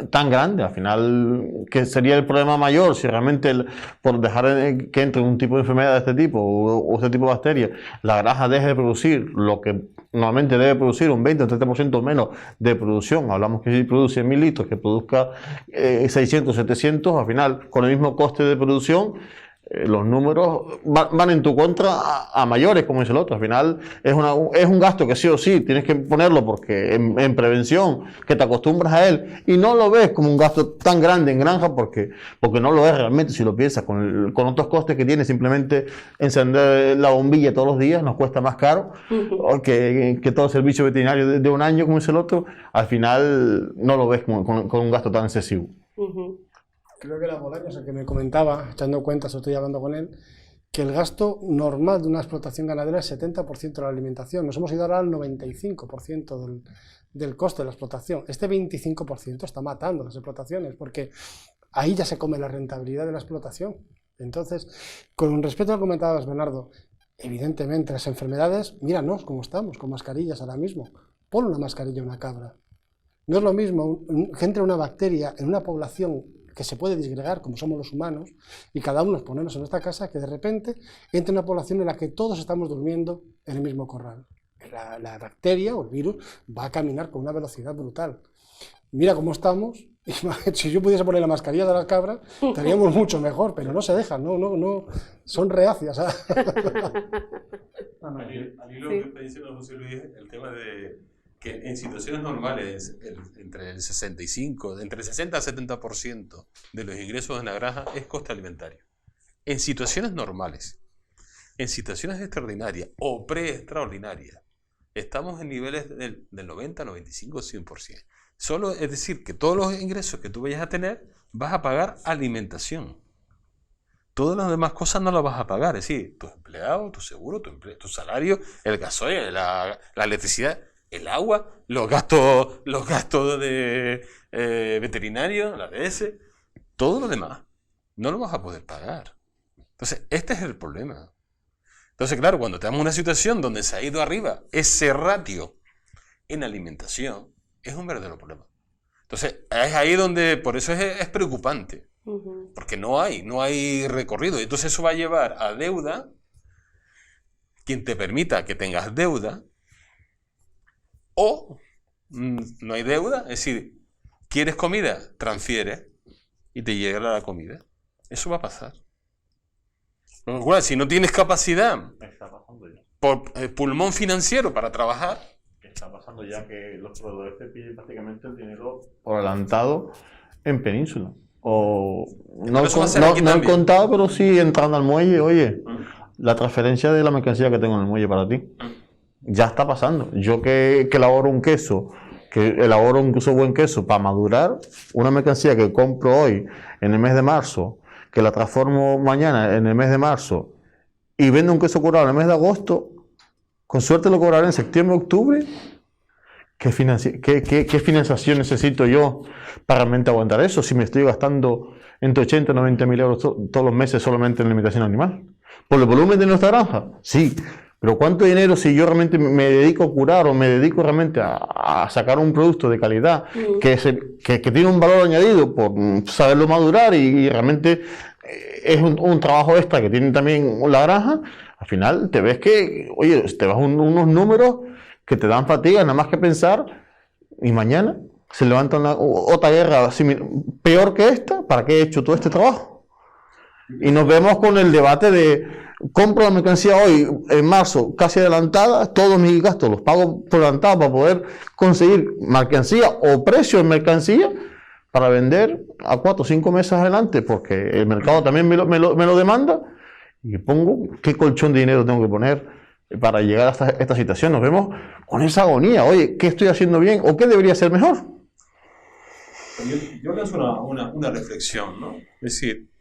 tan grande. Al final, que sería el problema mayor si realmente por dejar que entre un tipo de enfermedad de este tipo o este tipo de bacterias, la granja deje de producir lo que normalmente debe producir, un 20 o 30% menos de producción. Hablamos que si produce 1000 litros, que produzca 600, 700, al final, con el mismo coste de producción, los números van en tu contra a mayores, como dice el otro. Al final es un gasto que sí o sí tienes que ponerlo porque en prevención, que te acostumbras a él, y no lo ves como un gasto tan grande en granja porque no lo es realmente. Si lo piensas con otros costes que tiene, simplemente encender la bombilla todos los días nos cuesta más caro que todo el servicio veterinario de un año, como dice el otro. Al final no lo ves con un gasto tan excesivo. Creo que la Bolaños, el que me comentaba, echando cuentas, estoy hablando con él, que el gasto normal de una explotación ganadera es 70% de la alimentación. Nos hemos ido ahora al 95% del coste de la explotación. Este 25% está matando las explotaciones, porque ahí ya se come la rentabilidad de la explotación. Entonces, con respecto a lo que comentabas, Bernardo, evidentemente las enfermedades, míranos cómo estamos, con mascarillas ahora mismo. Pon una mascarilla a una cabra. No es lo mismo que entre una bacteria en una población que se puede disgregar, como somos los humanos, y cada uno nos ponemos en nuestra casa, que de repente entre una población en la que todos estamos durmiendo en el mismo corral. La bacteria o el virus va a caminar con una velocidad brutal. Mira cómo estamos, y si yo pudiese poner la mascarilla de las cabras, estaríamos mucho mejor, pero no se dejan, no, son reacias. Al hilo que está diciendo José Luis, el tema de que en situaciones normales, entre el 60 y 70% de los ingresos en la granja es coste alimentario. En situaciones normales, en situaciones extraordinarias o pre-extraordinarias, estamos en niveles del 90, 95, 100%. Solo es decir que todos los ingresos que tú vayas a tener, vas a pagar alimentación. Todas las demás cosas no las vas a pagar, es decir, tus empleados, tu seguro, tu salario, el gasoil, la electricidad, el agua, los gastos de veterinario, la ADS, todo lo demás, no lo vas a poder pagar. Entonces, este es el problema. Entonces, claro, cuando tenemos una situación donde se ha ido arriba ese ratio en alimentación, es un verdadero problema. Entonces, es ahí donde, por eso es preocupante, porque no hay recorrido. Entonces, eso va a llevar a deuda, quien te permita que tengas deuda, o no hay deuda, es decir, ¿quieres comida? Transfiere y te llega la comida. Eso va a pasar. Con lo cual, si no tienes capacidad por pulmón financiero para trabajar, está pasando ya que los proveedores te piden prácticamente el dinero por adelantado en Península. O no han contado, pero sí entrando al muelle, oye, la transferencia de la mercancía que tengo en el muelle para ti. Ya está pasando. Yo que elaboro un queso, que elaboro incluso buen queso para madurar, una mercancía que compro hoy en el mes de marzo, que la transformo mañana en el mes de marzo y vendo un queso curado en el mes de agosto, con suerte lo cobraré en septiembre, octubre. ¿Qué financiación necesito yo para realmente aguantar eso? Si me estoy gastando entre 80 y 90 mil euros todos los meses solamente en alimentación animal. ¿Por el volumen de nuestra granja? Sí. Pero ¿cuánto dinero si yo realmente me dedico a curar o me dedico realmente a sacar un producto de calidad que tiene un valor añadido por saberlo madurar y realmente es un trabajo extra que tiene también la granja? Al final te ves que, oye, te vas unos números que te dan fatiga, nada más que pensar, y mañana se levanta otra guerra peor que esta. ¿Para qué he hecho todo este trabajo? Y nos vemos con el debate de compro la mercancía hoy, en marzo, casi adelantada, todos mis gastos los pago por adelantado para poder conseguir mercancía o precio en mercancía para vender a 4 o 5 meses adelante, porque el mercado también me lo demanda, y pongo qué colchón de dinero tengo que poner para llegar a esta situación. Nos vemos con esa agonía. Oye, ¿qué estoy haciendo bien o qué debería ser mejor? Yo lanzo una reflexión, ¿no? Es decir,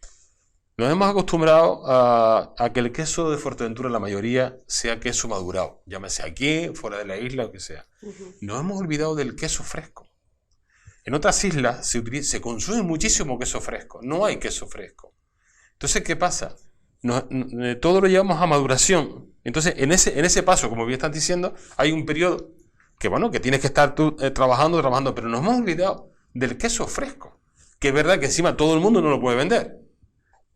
nos hemos acostumbrado a que el queso de Fuerteventura, la mayoría, sea queso madurado, llámese aquí, fuera de la isla, o que sea. Nos hemos olvidado del queso fresco. En otras islas se consume muchísimo queso fresco, no hay queso fresco. Entonces, ¿qué pasa? Todo lo llevamos a maduración. Entonces, en ese paso, como bien están diciendo, hay un periodo que tienes que estar tú trabajando, pero nos hemos olvidado del queso fresco, que es verdad que encima todo el mundo no lo puede vender,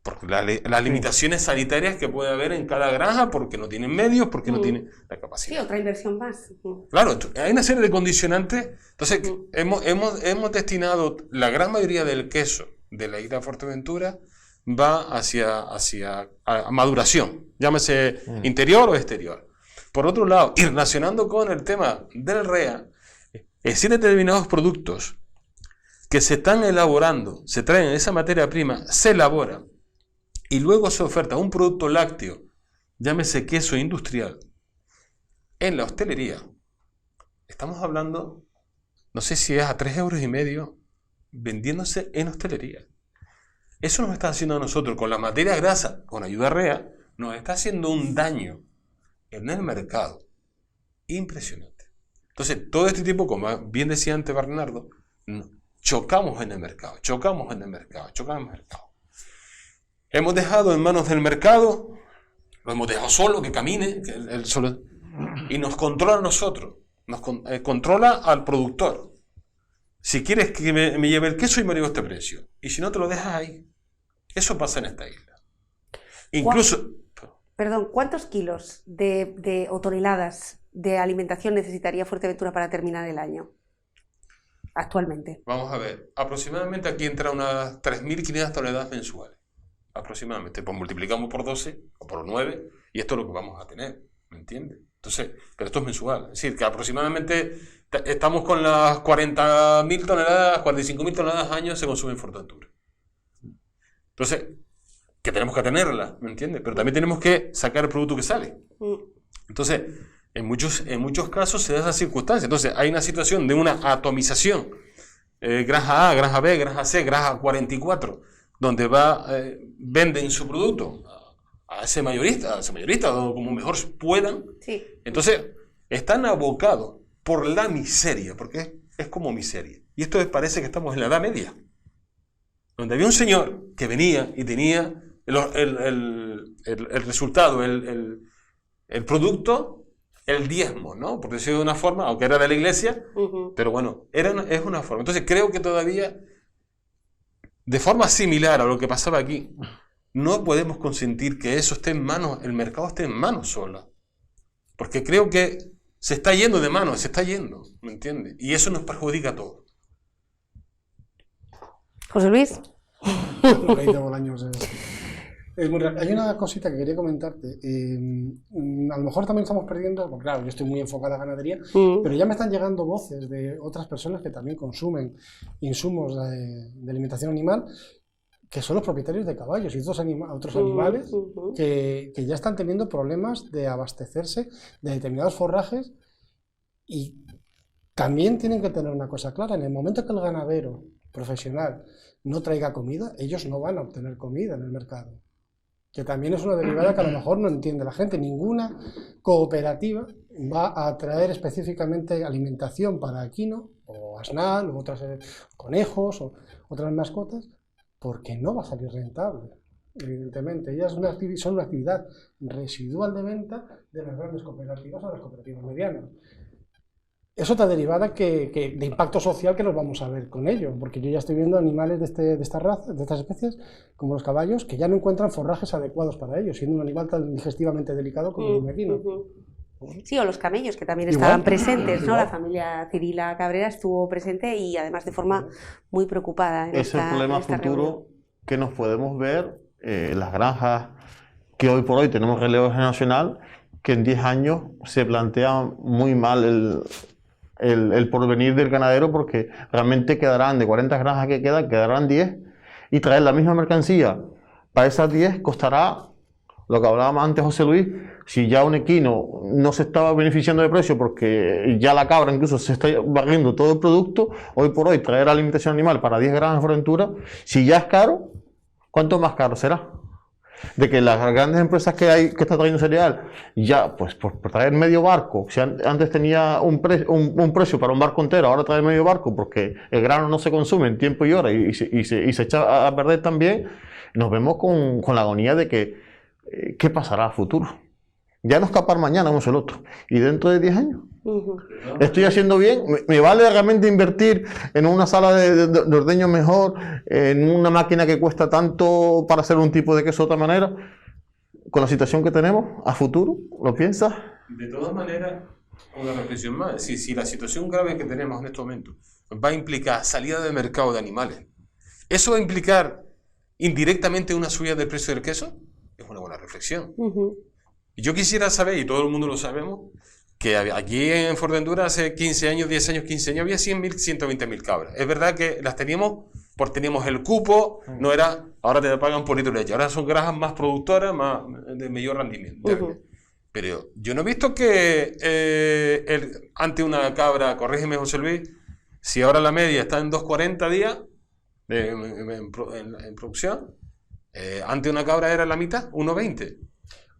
porque las limitaciones sanitarias que puede haber en cada granja, porque no tienen medios, porque no tienen la capacidad. Sí, otra inversión más. Claro, hay una serie de condicionantes. Entonces, hemos destinado la gran mayoría del queso de la isla de Fuerteventura va hacia maduración, llámese interior o exterior. Por otro lado, y relacionando con el tema del REA, existen determinados productos que se están elaborando, se traen esa materia prima, se elabora y luego se oferta un producto lácteo, llámese queso industrial, en la hostelería. Estamos hablando, no sé si es a 3,5 euros vendiéndose en hostelería. Eso nos está haciendo a nosotros, con la materia grasa, con ayuda REA, nos está haciendo un daño en el mercado impresionante. Entonces, todo este tipo, como bien decía antes Bernardo, chocamos en el mercado, chocamos en el mercado, chocamos en el mercado. Hemos dejado en manos del mercado, lo hemos dejado solo, que camine, que él solo, y nos controla a nosotros, nos controla al productor. Si quieres que me lleve el queso y me llevo este precio, y si no te lo dejas ahí. Eso pasa en esta isla. Incluso... Perdón, ¿cuántos kilos o toneladas de alimentación necesitaría Fuerteventura para terminar el año actualmente? Vamos a ver, aproximadamente aquí entra unas 3.500 toneladas mensuales. Aproximadamente, pues multiplicamos por 12 o por 9 y esto es lo que vamos a tener, ¿me entiendes? Entonces, pero esto es mensual, es decir, que aproximadamente estamos con las 40.000 toneladas, 45.000 toneladas al año se consumen en Fuerteventura. Entonces, que tenemos que tenerla, ¿me entiendes? Pero también tenemos que sacar el producto que sale. Entonces, en muchos casos se da esa circunstancia. Entonces, hay una situación de una atomización. Granja A, granja B, granja C, granja 44, donde venden su producto a ese mayorista o como mejor puedan. Sí. Entonces, están abocados por la miseria, porque es como miseria. Y esto parece que estamos en la Edad Media, donde había un señor que venía y tenía el resultado, el producto, el diezmo, ¿no? Por decirlo de una forma, aunque era de la iglesia, pero bueno, es una forma. Entonces creo que todavía, de forma similar a lo que pasaba aquí, no podemos consentir que eso esté en manos, el mercado esté en manos sola. Porque creo que se está yendo de manos, se está yendo, ¿me entiendes? Y eso nos perjudica a todos. José Luis. Lo que llevo años es muy real. Hay una cosita que quería comentarte. A lo mejor también estamos perdiendo, porque claro, yo estoy muy enfocada a ganadería, pero ya me están llegando voces de otras personas que también consumen insumos de alimentación animal, que son los propietarios de caballos y otros animales que ya están teniendo problemas de abastecerse de determinados forrajes, y también tienen que tener una cosa clara: en el momento que el ganadero profesional no traiga comida, ellos no van a obtener comida en el mercado, que también es una derivada que a lo mejor no entiende la gente. Ninguna cooperativa va a traer específicamente alimentación para equino o asnal o otras conejos o otras mascotas, porque no va a salir rentable, evidentemente. Ellas son una actividad residual de venta de las grandes cooperativas a las cooperativas medianas. Es otra derivada de impacto social que nos vamos a ver con ello, porque yo ya estoy viendo animales de estas razas, de estas especies, como los caballos, que ya no encuentran forrajes adecuados para ellos, siendo un animal tan digestivamente delicado como el equino. Sí, o los camellos, que también estaban presentes, ¿no? La familia Cirila Cabrera estuvo presente y además de forma muy preocupada. Es el problema futuro que nos podemos ver las granjas que hoy por hoy tenemos relevo generacional, que en 10 años se plantea muy mal el porvenir del ganadero, porque realmente quedarán, de 40 granjas que quedarán 10, y traer la misma mercancía para esas 10 costará, lo que hablábamos antes José Luis, si ya un equino no se estaba beneficiando de precio porque ya la cabra incluso se está barriendo todo el producto, hoy por hoy traer alimentación animal para 10 granjas de Fuerteventura, si ya es caro, ¿cuánto más caro será? De que las grandes empresas que están trayendo cereal, ya pues por traer medio barco, si antes tenía un precio para un barco entero, ahora trae medio barco porque el grano no se consume en tiempo y hora y se echa a perder también, nos vemos con la agonía de que ¿qué pasará a futuro? Ya no escapar mañana uno el otro, y dentro de 10 años. ¿Estoy haciendo bien? ¿Me vale realmente invertir en una sala de ordeño mejor, en una máquina que cuesta tanto para hacer un tipo de queso de otra manera? Con la situación que tenemos, ¿a futuro? ¿Lo piensas? De todas maneras, una reflexión más. Si la situación grave que tenemos en este momento va a implicar salida de mercado de animales, ¿eso va a implicar indirectamente una subida del precio del queso? Es una buena reflexión. Yo quisiera saber, y todo el mundo lo sabemos, que aquí en Fuerteventura hace 15 años, 10 años, 15 años, había 100.000, 120.000 cabras. Es verdad que las teníamos porque teníamos el cupo, no era, ahora te pagan por litro de leche, ahora son granjas más productoras, de mayor rendimiento. Pero yo no he visto que ante una cabra, corrígeme José Luis, si ahora la media está en 2,40 días en producción, ante una cabra era la mitad, 1,20.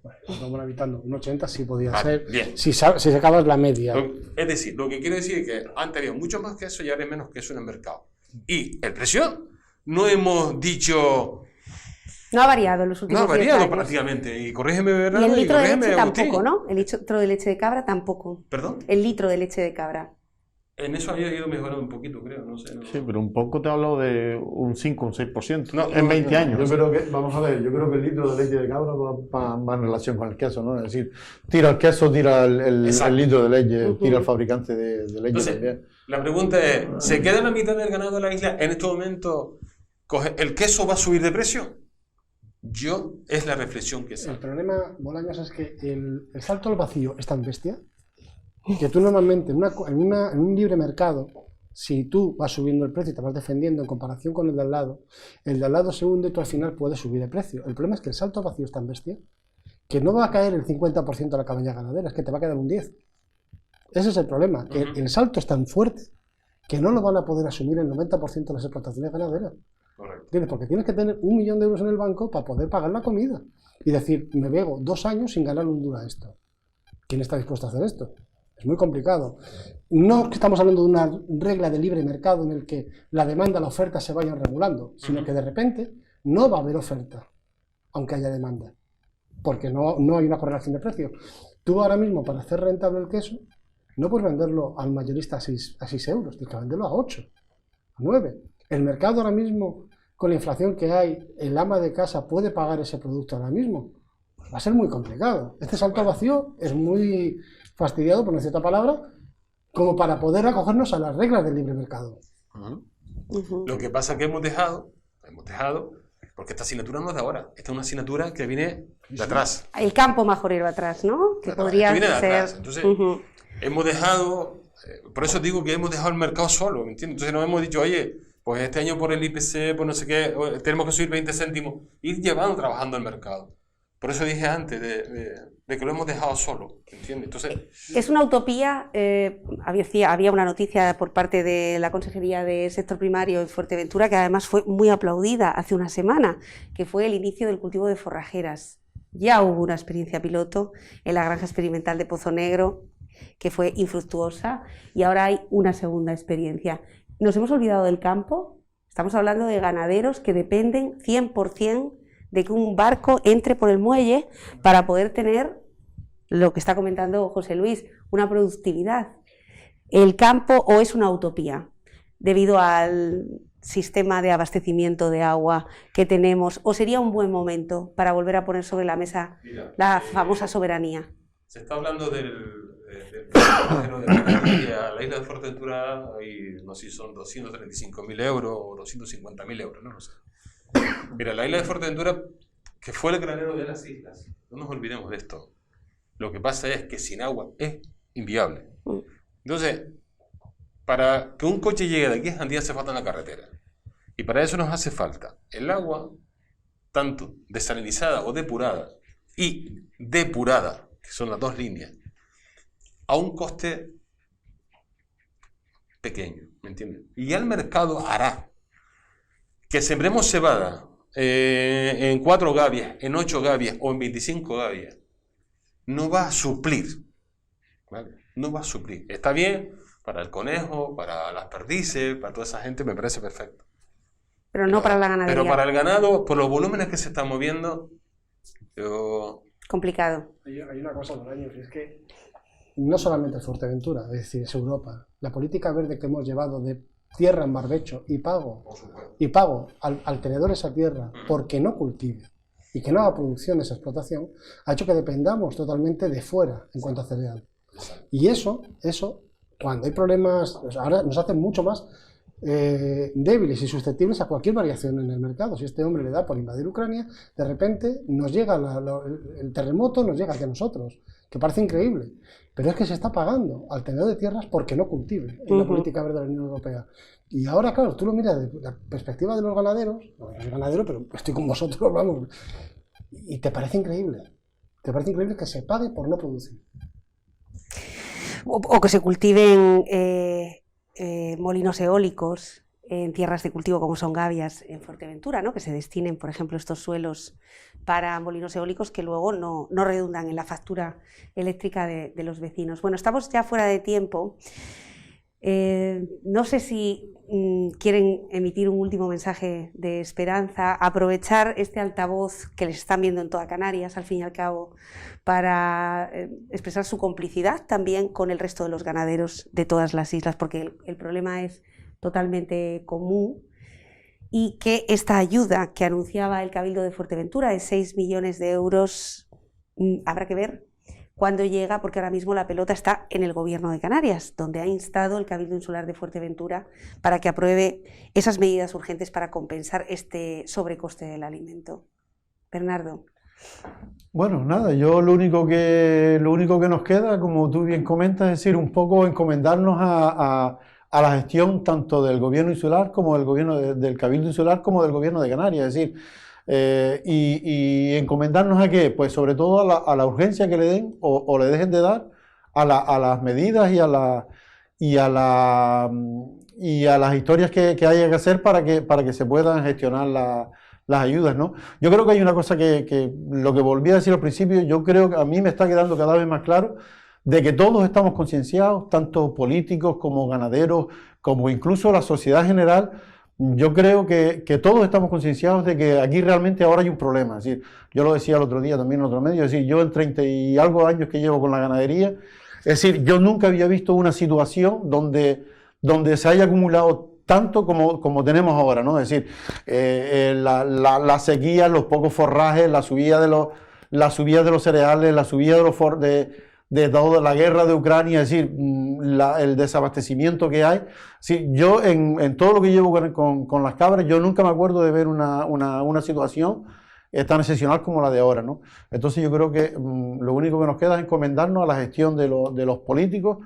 Bueno, estamos evitando un 80 sí podía Vale, ser, bien. si sacabas la media. Es decir, lo que quiero decir es que antes había mucho más queso y ahora hay menos queso en el mercado. Y el precio, no hemos dicho... No ha variado en los últimos 10 No ha variado años. prácticamente. Y corrígeme, Y Bernardo, el litro de corrígeme, leche Agustín. tampoco, ¿no? El litro de leche de cabra tampoco. ¿Perdón? El litro de leche de cabra. En eso había ido mejorando un poquito, creo, no sé. No. Sí, pero un poco te he hablado de un 5, un 6% No, en 20 años. Yo creo que, vamos a ver, yo creo que el litro de leche de cabra va en relación con el queso, ¿no? Es decir, tira el queso, tira el litro de leche, tira el fabricante de leche Entonces, también. la pregunta es, ¿se queda la mitad del ganado de la isla en este momento? ¿El queso va a subir de precio? Es la reflexión que El sale. problema, Bolaños, es que el salto al vacío es tan bestia que tú normalmente en un libre mercado, si tú vas subiendo el precio y te vas defendiendo en comparación con el de al lado se hunde y tú al final puedes subir el precio. El problema es que el salto al vacío es tan bestia que no va a caer el 50% de la cabaña ganadera, es que te va a quedar un 10%. Ese es el problema, que el salto es tan fuerte que no lo van a poder asumir el 90% de las explotaciones ganaderas. Correcto. ¿Entiendes? Porque tienes que tener 1 millón de euros en el banco para poder pagar la comida y decir, me bebo 2 años sin ganar un duro a esto. ¿Quién está dispuesto a hacer esto? Es muy complicado. No estamos hablando de una regla de libre mercado en el que la demanda y la oferta se vayan regulando, sino que de repente no va a haber oferta, aunque haya demanda, porque no hay una correlación de precios. Tú ahora mismo, para hacer rentable el queso, no puedes venderlo al mayorista a 6 euros, tienes que venderlo a 8, a 9. El mercado ahora mismo, con la inflación que hay, el ama de casa puede pagar ese producto ahora mismo. Pues va a ser muy complicado. Este salto vacío es muy fastidiado, por no decir otra palabra, como para poder acogernos a las reglas del libre mercado. Lo que pasa es que hemos dejado, porque esta asignatura no es de ahora, esta es una asignatura que viene de atrás. El campo majorero atrás, ¿no? Que podría Esto viene de ser... atrás. Entonces, hemos dejado, por eso digo que hemos dejado el mercado solo, ¿me entiendes? Entonces nos hemos dicho, oye, pues este año por el IPC, pues no sé qué, tenemos que subir 20 céntimos, ir trabajando el mercado. Por eso dije antes de que lo hemos dejado solo, ¿entiendes? Entonces, Es una utopía, había una noticia por parte de la Consejería de Sector Primario en Fuerteventura que además fue muy aplaudida hace una semana, que fue el inicio del cultivo de forrajeras. Ya hubo una experiencia piloto en la granja experimental de Pozo Negro, que fue infructuosa, y ahora hay una segunda experiencia. ¿Nos hemos olvidado del campo? Estamos hablando de ganaderos que dependen 100% de que un barco entre por el muelle para poder tener lo que está comentando José Luis, una productividad. ¿El campo o es una utopía debido al sistema de abastecimiento de agua que tenemos, o sería un buen momento para volver a poner sobre la mesa la famosa soberanía? se está hablando del de la isla de Fuerteventura, y no sé si son 235.000 euros o 250.000 euros, no lo sé. Mira, la isla de Fuerteventura, que fue el granero de las islas, no nos olvidemos de esto. Lo que pasa es que sin agua es inviable. Entonces, para que un coche llegue de aquí a Jandía hace falta una carretera. Y para eso nos hace falta el agua, tanto desalinizada o depurada, y depurada, que son las dos líneas, a un coste pequeño, ¿me entiendes? Y ya el mercado hará que sembremos cebada en 4 gavias, en 8 gavias o en 25 gavias. No va a suplir, ¿vale? No va a suplir. Está bien para el conejo, para las perdices, para toda esa gente, me parece perfecto. Pero no para la ganadería. Pero para el ganado, por los volúmenes que se están moviendo, complicado. Hay una cosa, Bolaños, y es que no solamente es Fuerteventura, es decir, es Europa. La política verde que hemos llevado de tierra en barbecho y pago al tenedor esa tierra porque no cultive y que no haga producción esa explotación, ha hecho que dependamos totalmente de fuera en cuanto a cereal. Y eso, cuando hay problemas, pues ahora nos hace mucho más débiles y susceptibles a cualquier variación en el mercado. Si este hombre le da por invadir Ucrania, de repente nos llega el terremoto, nos llega hacia nosotros, que parece increíble, pero es que se está pagando al tenedor de tierras porque no cultive en la política verde de la Unión Europea. Y ahora, claro, tú lo miras desde la perspectiva de los ganaderos, no soy ganadero, pero estoy con vosotros, vamos, y te parece increíble que se pague por no producir. O que se cultiven molinos eólicos en tierras de cultivo como son gavias en Fuerteventura, ¿no? Que se destinen, por ejemplo, estos suelos para molinos eólicos que luego no redundan en la factura eléctrica de los vecinos. Bueno, estamos ya fuera de tiempo. No sé si quieren emitir un último mensaje de esperanza, aprovechar este altavoz que les están viendo en toda Canarias, al fin y al cabo, para expresar su complicidad también con el resto de los ganaderos de todas las islas, porque el problema es totalmente común, y que esta ayuda que anunciaba el Cabildo de Fuerteventura de 6 millones de euros, habrá que ver cuándo llega, porque ahora mismo la pelota está en el Gobierno de Canarias, donde ha instado el Cabildo Insular de Fuerteventura para que apruebe esas medidas urgentes para compensar este sobrecoste del alimento. Bernardo. Bueno, nada, yo lo único que nos queda, como tú bien comentas, es decir, un poco encomendarnos a la gestión tanto del Gobierno insular como del Gobierno del Cabildo Insular como del Gobierno de Canarias, es decir, y encomendarnos a que, pues sobre todo a la urgencia que le den o le dejen de dar a las medidas y a las historias que haya que hacer para que se puedan gestionar las ayudas, ¿no? Yo creo que hay una cosa que lo que volví a decir al principio, yo creo que a mí me está quedando cada vez más claro de que todos estamos concienciados, tanto políticos como ganaderos, como incluso la sociedad en general. Yo creo que todos estamos concienciados de que aquí realmente ahora hay un problema. Es decir, yo lo decía el otro día también en otro medio, es decir, yo en 30 y algo años que llevo con la ganadería, es decir, yo nunca había visto una situación donde se haya acumulado tanto como tenemos ahora, ¿no? Es decir, la sequía, los pocos forrajes, la subida de los cereales, la subida de toda la guerra de Ucrania, es decir, el desabastecimiento que hay. Sí, yo en todo lo que llevo con las cabras, yo nunca me acuerdo de ver una situación tan excepcional como la de ahora, ¿no? Entonces yo creo que lo único que nos queda es encomendarnos a la gestión de los políticos.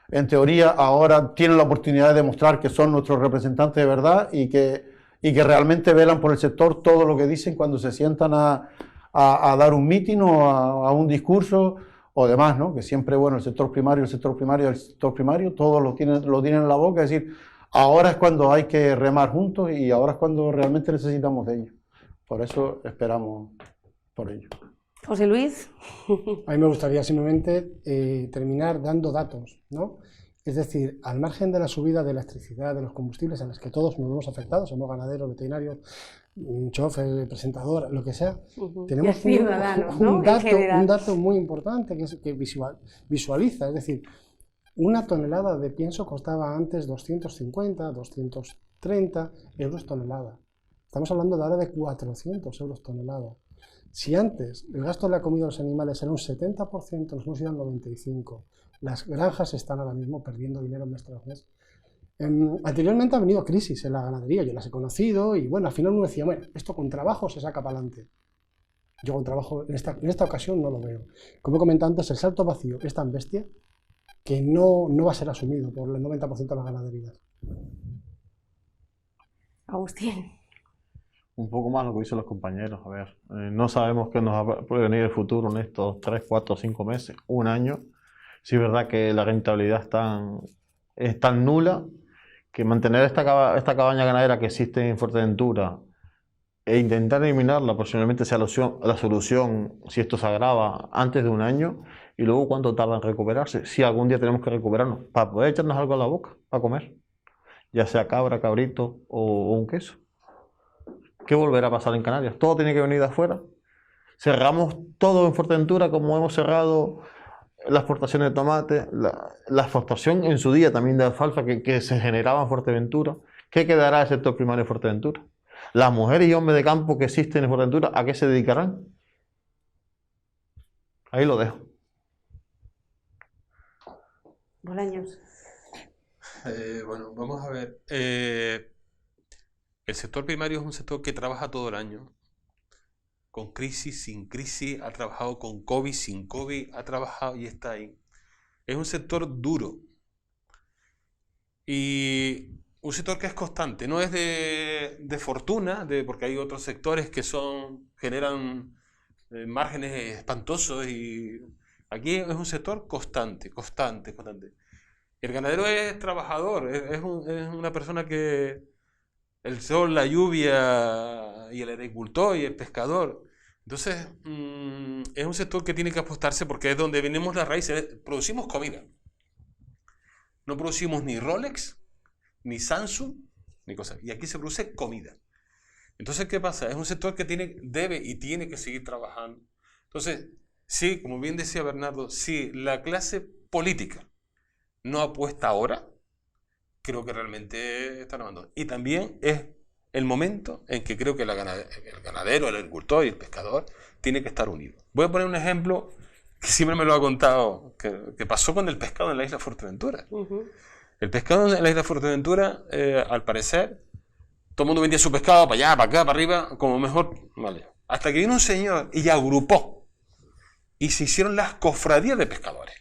En teoría ahora tienen la oportunidad de demostrar que son nuestros representantes de verdad y que realmente velan por el sector todo lo que dicen cuando se sientan a dar un mitin o a un discurso o demás, ¿no? Que siempre, bueno, el sector primario, todos lo tienen en la boca, es decir, ahora es cuando hay que remar juntos y ahora es cuando realmente necesitamos de ellos. Por eso esperamos por ello. José Luis. A mí me gustaría simplemente terminar dando datos, ¿no? Es decir, al margen de la subida de electricidad, de los combustibles, a las que todos nos hemos afectado, somos ganaderos, veterinarios, chofer, presentador, lo que sea, tenemos un dato muy importante que visualiza, es decir, una tonelada de pienso costaba antes 250, 230 euros tonelada. Estamos hablando de ahora de 400 euros tonelada. Si antes el gasto de la comida de los animales era un 70%, nos hemos ido al 95%. Las granjas están ahora mismo perdiendo dinero mes tras mes. Anteriormente ha venido crisis en la ganadería, yo las he conocido y bueno, al final uno decía, bueno, esto con trabajo se saca para adelante. Yo con trabajo en esta ocasión no lo veo. Como he comentado antes, el salto vacío es tan bestia que no va a ser asumido por el 90% de las ganaderías. Agustín. Un poco más lo que dicen los compañeros. A ver, no sabemos qué nos puede venir el futuro en estos 3, 4, 5 meses, un año. Sí es verdad que la rentabilidad es tan nula que mantener esta cabaña ganadera que existe en Fuerteventura e intentar eliminarla posiblemente sea la solución si esto se agrava antes de un año y luego cuánto tarda en recuperarse. Si algún día tenemos que recuperarnos para poder echarnos algo a la boca, para comer, ya sea cabra, cabrito o un queso. ¿Qué volverá a pasar en Canarias? Todo tiene que venir de afuera. Cerramos todo en Fuerteventura como hemos cerrado la exportación de tomate, la exportación en su día también de alfalfa que se generaba en Fuerteventura. ¿Qué quedará del sector primario de Fuerteventura? Las mujeres y hombres de campo que existen en Fuerteventura, ¿a qué se dedicarán? Ahí lo dejo. Bolaños. Bueno, vamos a ver. El sector primario es un sector que trabaja todo el año. Con crisis, sin crisis, ha trabajado con COVID, sin COVID, ha trabajado y está ahí. Es un sector duro. Y un sector que es constante, no es de fortuna, porque hay otros sectores que generan márgenes espantosos y aquí es un sector constante. El ganadero es trabajador, es una persona que el sol, la lluvia y el agricultor y el pescador. Entonces, es un sector que tiene que apostarse porque es donde venimos las raíces. Producimos comida. No producimos ni Rolex, ni Samsung, ni cosas. Y aquí se produce comida. Entonces, ¿qué pasa? Es un sector que debe y tiene que seguir trabajando. Entonces, sí, como bien decía Bernardo, si la clase política no apuesta ahora, creo que realmente están abandonando. Y también es el momento en que creo que el ganadero, el agricultor y el pescador tienen que estar unidos. Voy a poner un ejemplo que siempre me lo ha contado, que pasó con el pescado en la isla Fuerteventura. El pescado en la isla Fuerteventura, al parecer, todo el mundo vendía su pescado para allá, para acá, para arriba, como mejor, vale. Hasta que vino un señor y agrupó, y se hicieron las cofradías de pescadores.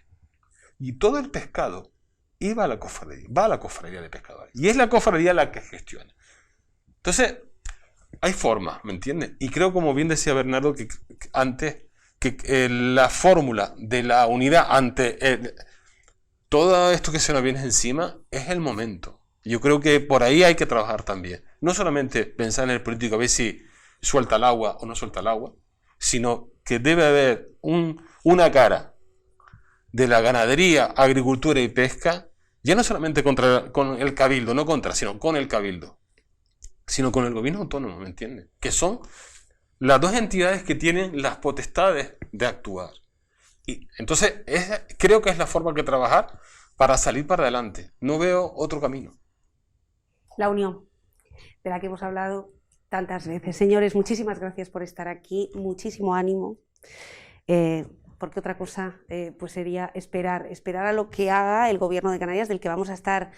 Y todo el pescado iba a la cofradía, va a la cofradía de pescadores. Y es la cofradía la que gestiona. Entonces, hay formas, ¿me entiendes? Y creo, como bien decía Bernardo, que antes, que la fórmula de la unidad ante todo esto que se nos viene encima es el momento. Yo creo que por ahí hay que trabajar también. No solamente pensar en el político a ver si suelta el agua o no suelta el agua, sino que debe haber una cara de la ganadería, agricultura y pesca, ya no solamente con el cabildo, no contra, sino con el cabildo, sino con el gobierno autónomo, ¿me entiendes? Que son las dos entidades que tienen las potestades de actuar. Y entonces, creo que es la forma que trabajar para salir para adelante. No veo otro camino. La unión, de la que hemos hablado tantas veces. Señores, muchísimas gracias por estar aquí, muchísimo ánimo, porque otra cosa pues sería esperar a lo que haga el Gobierno de Canarias, del que vamos a estar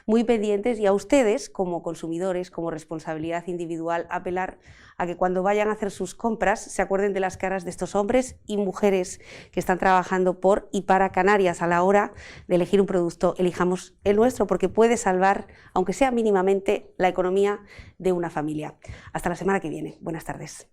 muy pendientes, y a ustedes, como consumidores, como responsabilidad individual, apelar a que cuando vayan a hacer sus compras se acuerden de las caras de estos hombres y mujeres que están trabajando por y para Canarias. A la hora de elegir un producto, elijamos el nuestro, porque puede salvar, aunque sea mínimamente, la economía de una familia. Hasta la semana que viene. Buenas tardes.